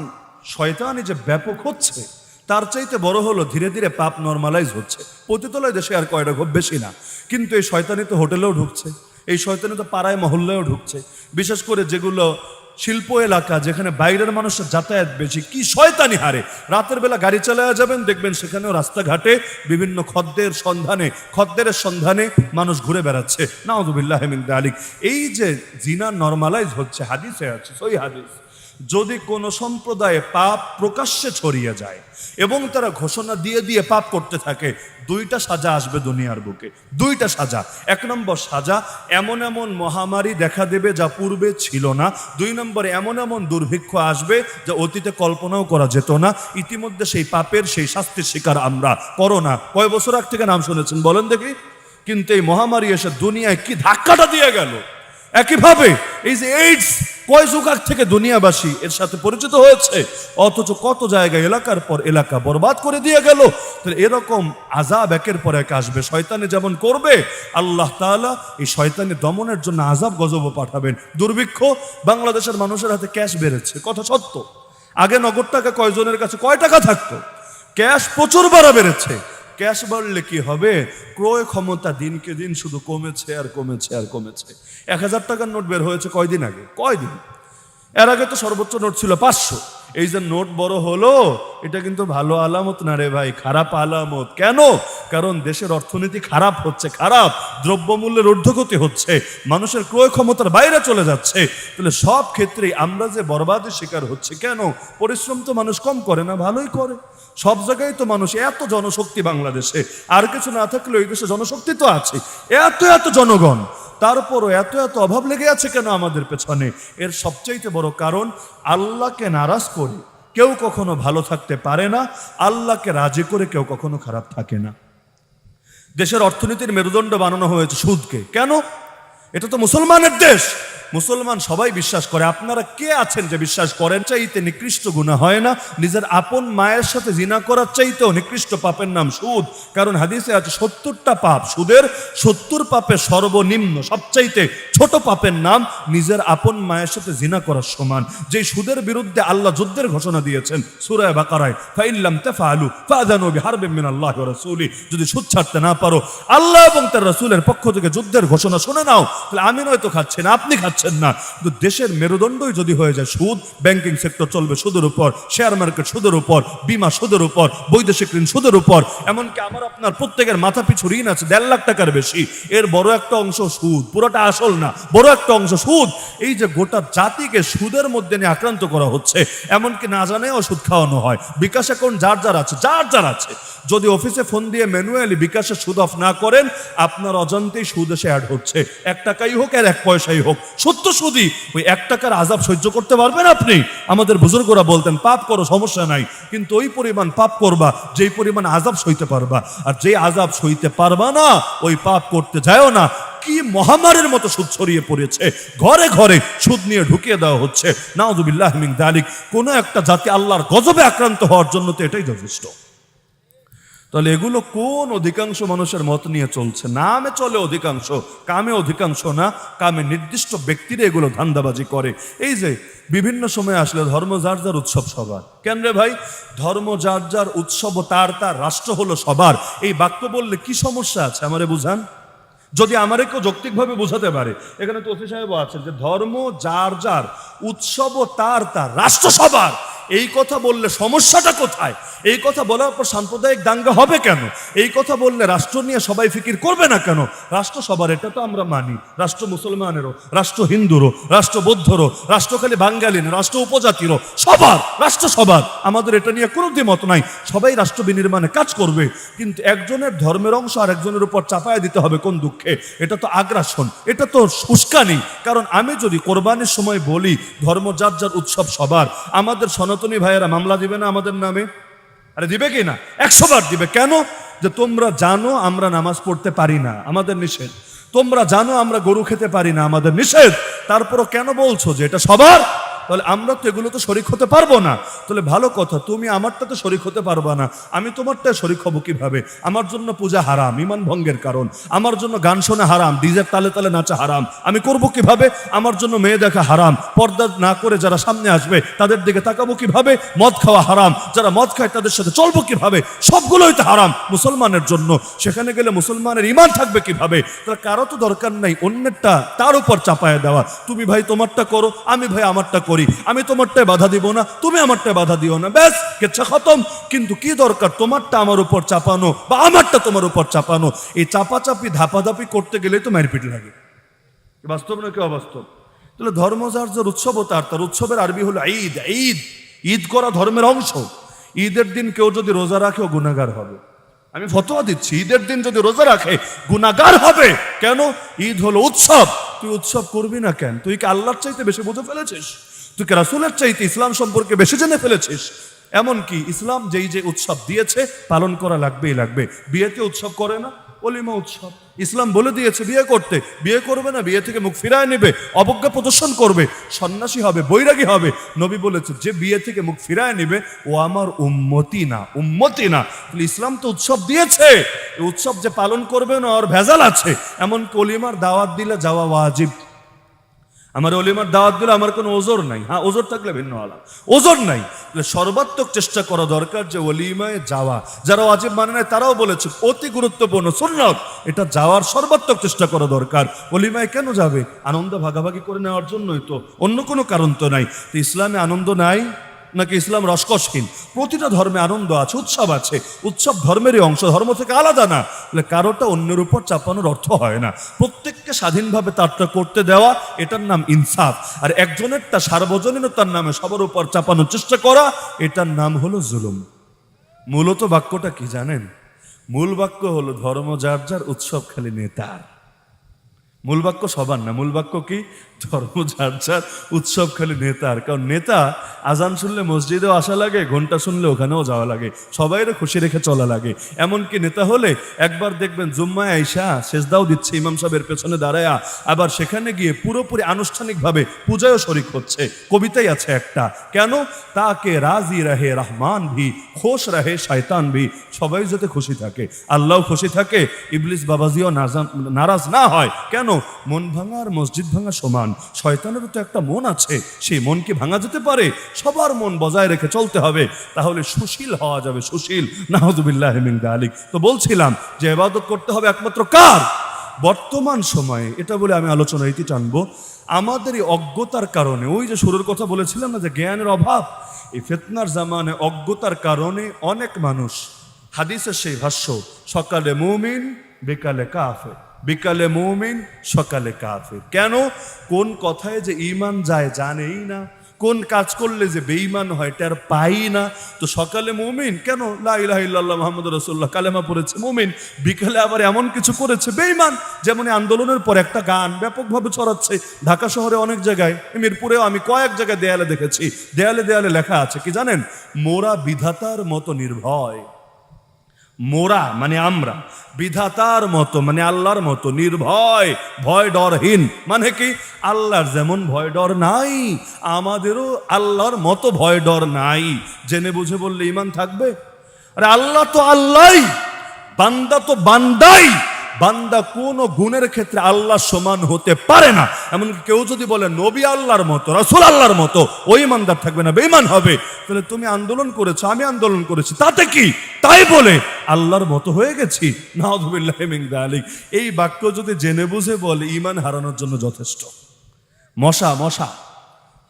[SPEAKER 1] শয়তানি যে ব্যাপক হচ্ছে, তার চাইতে বড় হলো ধীরে ধীরে পাপ নরমালাইজ হচ্ছে। পতিতালয় দেশে আর কয়টা, খুব বেশি না, কিন্তু এই শয়তানি তো হোটেলেও ঢুকছে, এই শয়তানি তো পাড়ায় মহল্লায়ও ঢুকছে। বিশেষ করে যেগুলো শিল্প এলাকা, যেখানে বাইরের মানুষের যাতায়াত বেশি, কি শয়তানি হারে। রাতের বেলা গাড়ি চালায়া যাবেন, দেখবেন সেখানেও রাস্তাঘাটে বিভিন্ন খদ্দের সন্ধানে মানুষ ঘুরে বেড়াচ্ছে। নাউযুবিল্লাহ মিন যালিক। এই যে জিনা নরমালাইজ হচ্ছে, হাদিসে আছে, সহিহ হাদিস, যদি কোনো সম্প্রদায়ে পাপ প্রকাশ্যে ছড়িয়ে যায় এবং তারা ঘোষণা দিয়ে দিয়ে পাপ করতে থাকে, দুইটা সাজা আসবে দুনিয়ার বুকে, দুইটা সাজা। এক নম্বর সাজা, এমন এমন মহামারী দেখা দেবে যা পূর্বে ছিল না। দুই নম্বরে এমন এমন দুর্ভিক্ষ আসবে যা অতীতে কল্পনাও করা যেত না। ইতিমধ্যে সেই পাপের সেই শাস্তির শিকার আমরা। করোনা কয় বছর আগ থেকে নাম শুনেছেন বলেন দেখি? কিন্তু এই মহামারী এসে দুনিয়ায় কি ধাক্কাটা দিয়ে গেল। একইভাবে এই যে এইডস, কয় যুগ আগ থেকে দুনিয়াবাসী এর সাথে পরিচিত হয়েছে, অথচ কত জায়গায় এলাকার পর এলাকা বরবাদ করে দিয়ে গেল। তাহলে এরকম আযাব একের পর এক আসবে। শয়তানে যেমন করবে, আল্লাহ তাআলা এই শয়তানি দমনের জন্য আযাব গজব পাঠাবেন। দুর্ভিক্ষ, বাংলাদেশের মানুষের হাতে ক্যাশ বেড়েছে, কথা সত্য। আগে নগদ টাকা কয়জনের কাছে কয় টাকা থাকতো? ক্যাশ প্রচুর বাড়া বেড়েছে। ক্যাশ বাড়লে কি হবে? ক্রয় ক্ষমতা দিনকে দিন শুধু কমেছে আর কমেছে আর কমেছে। 1000 টাকার নোট বের হয়েছে কয়দিন আগে? কয়দিন? এর আগে তো সর্বোচ্চ নোট ছিল 500। এই যে নোট বড় হলো, এটা কিন্তু ভালো আলামত না রে ভাই, খারাপ আলামত। কেন? কারণ দেশের অর্থনীতি খারাপ হচ্ছে, খারাপ দ্রব্যমূল্যের ঊর্ধ্বগতি হচ্ছে, মানুষের ক্রয় ক্ষমতার বাইরে চলে যাচ্ছে। তাহলে সব ক্ষেত্রেই আমরা যে বরবাদের শিকার হচ্ছে কেন? পরিশ্রম তো মানুষ কম করে না, ভালোই করে। সব জায়গায় তো মানুষ, এত জনশক্তি বাংলাদেশে, আর কিছু না থাকলেও এই দেশে জনশক্তি তো আছে, এত জনগণ, তারপরও এত অভাব লেগে আছে কেন আমাদের পেছনে? এর সবচাইতে বড় কারণ, আল্লাহকে নারাজ করে কেউ কখনো ভালো থাকতে পারে না, আল্লাহকে রাজি করে কেউ কখনো খারাপ থাকে না। দেশের অর্থনীতির মেরুদণ্ড বানানো হয়েছে সুদকে। কেন? এটা তো মুসলমানের দেশ, মুসলমান সবাই বিশ্বাস করে। আপনারা কে আছেন যে বিশ্বাস করেন চাইতে নিকৃষ্ট গুনাহ হয় না? নিজের আপন মায়ের সাথে জিনা করার চাইতেও নিকৃষ্ট পাপের নাম সুদ। কারণ হাদিসে আছে 70টা পাপ, সুদের 70 পাপের সর্বনিম্ন সবচাইতে ছোট পাপের নাম নিজের আপন মায়ের সাথে জিনা করার সমান। যে সুদের বিরুদ্ধে আল্লাহ যুদ্ধের ঘোষণা দিয়েছেন সূরা বাকারায়, ফাইল্লাম তাফআলু ফাযানু বিহারবিন মিনাল্লাহি ওয়া রাসূলি, যদি সুদ ছাড়তে না পারো, আল্লাহ এবং তার রাসূলের পক্ষ থেকে যুদ্ধের ঘোষণা শুনে নাও। তাহলে আমি নয়তো খাচ্ছি না, আপনি খাচ্ছেন। পাচ্ছেন না, কিন্তু দেশের মেরুদণ্ডই যদি হয়ে যায় সুদ, ব্যাংকিং সেক্টর চলবে সুদের উপর, শেয়ার মার্কেট সুদের উপর, বিমা সুদের উপর, বৈদেশিক ঋণ সুদের উপর, এমনকি আমার আপনার প্রত্যেকের মাথা পিছু ঋণ আছে 1.5 লাখ টাকার বেশি, এর বড় একটা অংশ সুদ, পুরোটা আসল না, বড় একটা অংশ সুদ। এই যে গোটা জাতিকে সুদের মধ্যে নিয়ে আক্রান্ত করা হচ্ছে, এমনকি না জানেও সুদ খাওয়ানো হয়। বিকাশ অ্যাকাউন্ট যার যার আছে, যদি অফিসে ফোন দিয়ে ম্যানুয়ালি বিকাশে সুদ অফ না করেন, আপনার অজান্তেই সুদ এসে অ্যাড হচ্ছে। 1 টাকাই হোক আর 1 পয়সাই হোক, সত্য সুদই। ওই 1 টাকার আযাব সহ্য করতে পারবেন আপনি? আমাদের বুজুর্গরা বলতেন পাপ করো সমস্যা নাই, কিন্তু ওই পরিমাণ পাপ করবা যেই পরিমাণ আযাব সইতে পারবা, আর যেই আযাব সইতে পারবা না ওই পাপ করতে যায়ও না। কি মহামারীর মতো সুদ ছড়িয়ে পড়েছে, ঘরে ঘরে সুদ নিয়ে ঢুকিয়ে দেওয়া হচ্ছে। নাউযুবিল্লাহ মিন যালিক। কোন একটা জাতি আল্লাহর গজবে আক্রান্ত হওয়ার জন্য তো এটাই যথেষ্ট। তাহলে এগুলো কোন অধিকাংশ মানুষের মত নিয়ে চলছে? নামে চলে অধিকাংশ, কামে অধিকাংশ না। কামে নির্দিষ্ট ব্যক্তিরা এগুলো ধান্দাবাজি করে। এই যে বিভিন্ন সময় আসলে ধর্ম যার যার উৎসব সবার। কেন রে ভাই? ধর্ম যার যার উৎসব, তার তার রাষ্ট্র হলো সবার। এই বাক্য বললে কি সমস্যা আছে আমারে বুঝান। যদি আমারে কেউ যৌক্তিকভাবে বোঝাতে পারে। এখানে তো ওসি সাহেবও আছেন যে ধর্ম যার যার, উৎসব তার তার, রাষ্ট্র সবার। এই কথা বললে সমস্যাটা কোথায়? এই কথা বলার পর সাম্প্রদায়িক দাঙ্গা হবে কেন? এই কথা বললে রাষ্ট্র নিয়ে সবাই ফিকির করবে না কেন? রাষ্ট্র সবার, এটা তো আমরা মানি। রাষ্ট্র মুসলমানেরও, রাষ্ট্র হিন্দুরও, রাষ্ট্র বৌদ্ধরও, রাষ্ট্র খালি বাঙালির, রাষ্ট্র উপজাতিরও, সবার, রাষ্ট্র সবার। আমাদের এটা নিয়ে কোনো দ্বিমত নাই, সবাই রাষ্ট্র বিনির্মাণে কাজ করবে। কিন্তু একজনের ধর্মের অংশ আর একজনের উপর চাপায় দিতে হবে কোন দুঃখে? এটা তো আগ্রাসন, এটা তো উস্কানি। কারণ আমি যদি কোরবানির সময় বলি ধর্ম যার যার, উৎসব সবার, আমাদের সনাতনী ভাইয়েরা মামলা দিবে না আমাদের নামে? আরে দিবে কি না? 100 বার দিবে। কেন? যে তোমরা জানো আমরা নামাজ পড়তে পারি না, আমাদের নিষেধ। তোমরা জানো আমরা গরু খেতে পারি না, আমাদের নিষেধ। তারপরও কেন বলছো যে এটা সবার? তাহলে আমরা তো এগুলো তো শরিক হতে পারবো না। তাহলে ভালো কথা, তুমি আমারটাতে শরিক হতে পারবা না, আমি তোমারটায় শরিক হবো কিভাবে? আমার জন্য পূজা হারাম, ইমান ভঙ্গের কারণ। আমার জন্য গান শোনা হারাম, ডিজের তালে তালে নাচা হারাম, আমি করবো কিভাবে? আমার জন্য মেয়ে দেখা হারাম, পর্দা না করে যারা সামনে আসবে তাদের দিকে তাকাবো কিভাবে? মদ খাওয়া হারাম, যারা মদ খায় তাদের সাথে চলবো কিভাবে? সবগুলোই তো হারাম মুসলমানের জন্য। সেখানে গেলে মুসলমানের ইমান থাকবে কিভাবে? তাহলে কারো তো দরকার নাই অন্যেরটা তার উপর চাপায় দেওয়া। তুমি ভাই তোমারটা করো, আমি ভাই আমারটা করি, আমি তোমারটায় বাধা দিব না, তুমি আমারটায় বাধা দিও না, ব্যাস কেচ্ছা খতম। কিন্তু কি দরকার তোমারটা আমার উপর চাপানো বা আমারটা তোমার উপর চাপানো? এই চাপাচাপি ধাপাধাপি করতে গেলেই তো মারপিট লাগে। বাস্তব নাকি অবাস্তব? তাহলে ধর্ম যার যার, উৎসব তার তার। উৎসবের আরবি হলো ঈদ। ঈদ, ঈদ করা ধর্মের অংশ। ঈদের দিন কেউ যদি রোজা রাখে ও গুনাহগার হবে। আমি ফতোয়া দিচ্ছি, ঈদের দিন যদি রোজা রাখে গুনাহগার হবে। কেন? ঈদ হলো উৎসব। তুই উৎসব করবি না কেন? তুই কি আল্লাহর চাইতে বেশি বুঝে ফেলেছিস? তুই কি রাসূলের চাইতে ইসলাম সম্পর্কে বেশি জেনে ফেলেছিস? এমনকি ইসলাম যেই যে উৎসব দিয়েছে পালন করা লাগবেই লাগবে। বিয়েতে উৎসব করে না, অলিমা উৎসব। ইসলাম বলে দিয়েছে বিয়ে করতে, বিয়ে করবে না বিয়ে থেকে মুখ ফিরায় নেবে, অবজ্ঞা প্রদর্শন করবে, সন্ন্যাসী হবে, বৈরাগী হবে। নবী বলেছে যে বিয়ে থেকে মুখ ফিরায় নেবে ও আমার উম্মতি না, উম্মতি না। ইসলাম তো উৎসব দিয়েছে, এই উৎসব যে পালন করবে না ওর ভেজাল আছে। এমনকি অলিমার দাওয়াত দিলে যাওয়া ওয়াজিব। আমার অলিমার দাওয়াত দিলে আমার কোনো ওজোর নাই। হ্যাঁ, ওজোর থাকলে ভিন্ন আলাদা, ওজোর নাই। সর্বাত্মক চেষ্টা করা দরকার যে অলিমায় যাওয়া। যারা ওয়াজিব মানে না তারাও বলেছে অতি গুরুত্বপূর্ণ সুন্নাত, এটা যাওয়ার সর্বাত্মক চেষ্টা করা দরকার। অলিমায় কেন যাবে? আনন্দ ভাগাভাগি করে নেওয়ার জন্যই তো, অন্য কোনো কারণ তো নাই। তো ইসলামে আনন্দ নাই নাকি ইসলাম রসকসহীন? প্রতিটা ধর্মে আনন্দ আছে, উৎসব আছে। উৎসব ধর্মেরই অংশ, ধর্ম থেকে আলাদা না। কারোটা অন্যের উপর চাপানোর অর্থ হয় না। প্রত্যেককে স্বাধীনভাবে তারটা করতে দেওয়া, এটার নাম ইনসাফ। আর একজনেরটা সার্বজনীনতার নামে সবার উপর চাপানোর চেষ্টা করা, এটার নাম হলো জুলুম। মূলত বাক্যটা কি জানেন? মূল বাক্য হলো ধর্ম যার যার, উৎসব খালি নেতার। মূল বাক্য সবার না। মূল বাক্য কি? ধর্ম যার যার, উৎসব খালি নেতার। কারণ নেতা আজান শুনলে মসজিদেও আসা লাগে, ঘন্টা শুনলে ওখানেও যাওয়া লাগে, সবাইরে খুশি রেখে চলা লাগে। এমনকি নেতা হলে একবার দেখবেন জুম্মায় আইসা সেজদাও দিচ্ছে ইমাম সাহেবের পেছনে দাঁড়ায়া, আবার সেখানে গিয়ে পুরোপুরি আনুষ্ঠানিকভাবে পূজায়ও শরিক হচ্ছে। কবিতাই আছে একটা, কেন? তাকে রাজি রহে রহমান ভি, খোশ রহে শয়তান ভি। সবাই যাতে খুশি থাকে, আল্লাহ খুশি থাকে, ইবলিস বাবাজিও নারাজ না হয়। কেন? মন ভাঙা আর মসজিদ ভাঙা সমান। শয়তানেরও তো একটা মন আছে, সেই মন কি ভাঙা যেতে পারে? সবার মন বজায় রেখে চলতে হবে, তাহলে সুশীল হওয়া যাবে, সুশীল। নাউযুবিল্লাহি মিন যালিক। তো বলছিলাম যে ইবাদত করতে হবে একমাত্র কার? বর্তমান সময়ে এটা বলে আমি আলোচনা ইতি টানবো, আমাদের এই অজ্ঞতার কারণে, ওই যে শুরুর কথা বলেছিলাম না যে জ্ঞানের অভাব, এই ফিতনার জামানে অজ্ঞতার কারণে অনেক মানুষ, হাদিসের সেই ভাষ্য, সকালে মুমিন বিকালে কাফের, বিকালে মুমিন সকালে কাফের। কেন? কোন কথায় যে ঈমান যায় জানেই না, কোন কাজ করলে যে বেঈমান হয় টের পাই না। তো সকালে মুমিন, কেন লা ইলাহা ইল্লাল্লাহ মুহাম্মাদুর রাসূলুল্লাহ কালেমা পড়েছে মুমিন, বিকালে আবার এমন কিছু করেছে বেঈমান। যেমন আন্দোলনের পর একটা গান ব্যাপকভাবে ছড়াচ্ছে ঢাকা শহরে অনেক জায়গায়, মিরপুরেও আমি কয়েক জায়গায় দেয়ালে দেখেছি, দেয়ালে দেয়ালে লেখা আছে কি জানেন? মোরা বিধাতার মতো নির্ভয়। মোরা মানে আমরা, বিধাতার মতো মানে আল্লাহর মতো নির্ভয়, ভয় ডরহীন। মানে কি? আল্লাহর যেমন ভয় ডর নাই, আমাদেরও আল্লাহর মতো ভয় ডর নাই। জেনে বুঝে বললে ঈমান থাকবে? আরে আল্লাহ তো আল্লাহই, বান্দা তো বান্দাই। বান্দা কোন গুণের ক্ষেত্রে আল্লাহ সমান হতে পারে না। এমনকি কেউ যদি বলে নবী আল্লাহর মতো, রাসূল আল্লাহর মতো, ওই ইমানদার থাকবে না, বেঈমান হবে। তাহলে তুমি আন্দোলন করেছো, আমি আন্দোলন করেছি, তাতে কি? তাই বলে আল্লাহর মতো হয়ে গেছি? নাউযুবিল্লাহি মিন যালিক। এই বাক্য যদি জেনে বুঝে বলে, ঈমান হারানোর জন্য যথেষ্ট। মশা, মশা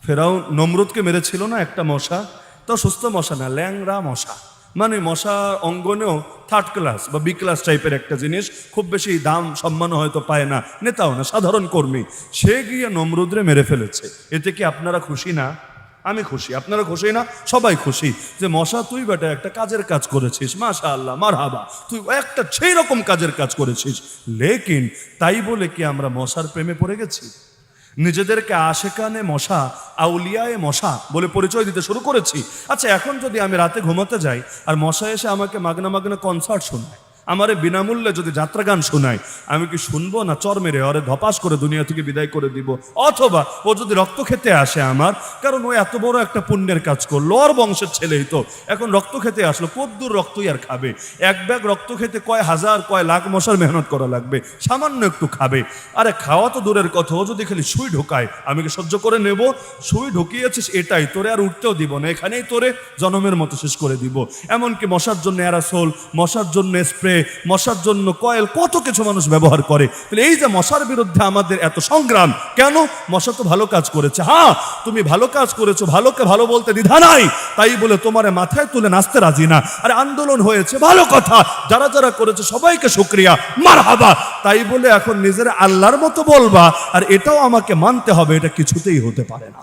[SPEAKER 1] ফেরাউন নমরুদকে মেরেছিল না একটা মশা, তো সুস্থ মশা না, ল্যাংড়া মশা। মানে মশা অঙ্গনেও থার্ড ক্লাস বা বি ক্লাস টাইপের একটা জিনিস, খুব বেশি দাম সম্মানও হয়তো পায় না, নেতাও না, সাধারণ কর্মী। সে গিয়ে নমরুদরে মেরে ফেলেছে। এতে কি আপনারা খুশি না? আমি খুশি, আপনারা খুশি না? সবাই খুশি যে মশা তুই বেটা একটা কাজের কাজ করেছিস, মাশাআল্লাহ মারহাবা, তুই একটা সেই রকম কাজের কাজ করেছিস। লেকিন তাই বলে কি আমরা মশার প্রেমে পড়ে গেছি? নিজেদেরকে আশেকানে মশা, আউলিয়ায়ে মশা বলে পরিচয় দিতে শুরু করেছি। আচ্ছা, এখন যদি আমি রাতে ঘুমাতে যাই আর মশা এসে আমাকে মাগনা মাগনা কনসার্ট শোনায়, আমারে বিনামূল্যে যদি যাত্রা গান শোনায়, আমি কি শুনবো না চর মেরে ওরে ধপাস করে দুনিয়া থেকে বিদায় করে দিব? অথবা ও যদি রক্ত খেতে আসে আমার, কারণ ও এত বড় একটা পুণ্যের কাজ করলো, ওর বংশের ছেলেই তো, এখন রক্ত খেতে আসলো, কদ্দুর রক্তই আর খাবে? এক ব্যাগ রক্ত খেতে কয় হাজার কয় লাখ মশার মেহনত করা লাগবে, সামান্য একটু খাবে। আরে খাওয়া তো দূরের কথা, ও যদি খালি সুই ঢোকায় আমি কি সহ্য করে নেব? সুই ঢুকিয়েছিস এটাই, তোরে আর উঠতেও দিব না, এখানেই তোরে জনমের মতো শেষ করে দিব। এমনকি মশার জন্য অ্যারাসোল, মশার জন্য স্প্রে, মশার জন্য কয়েল, কত কিছু মানুষ ব্যবহার করে। তাহলে এই যে মশার বিরুদ্ধে আমাদের এত সংগ্রাম কেন? মশা তো ভালো কাজ করেছে। হ্যাঁ, তুমি ভালো কাজ করেছো, ভালোকে ভালো বলতে দ্বিধা নাই, তাই বলে তোমার মাথায় তুলে নাচতে রাজি না। আরে আন্দোলন হয়েছে, ভালো কথা, যারা যারা করেছে সবাইকে শুকরিয়া, মারহাবা। তাই বলে এখন নিজের আল্লাহর মতো বলবা আর এটাও আমাকে মানতে হবে, এটা কিছুতেই হতে পারে না।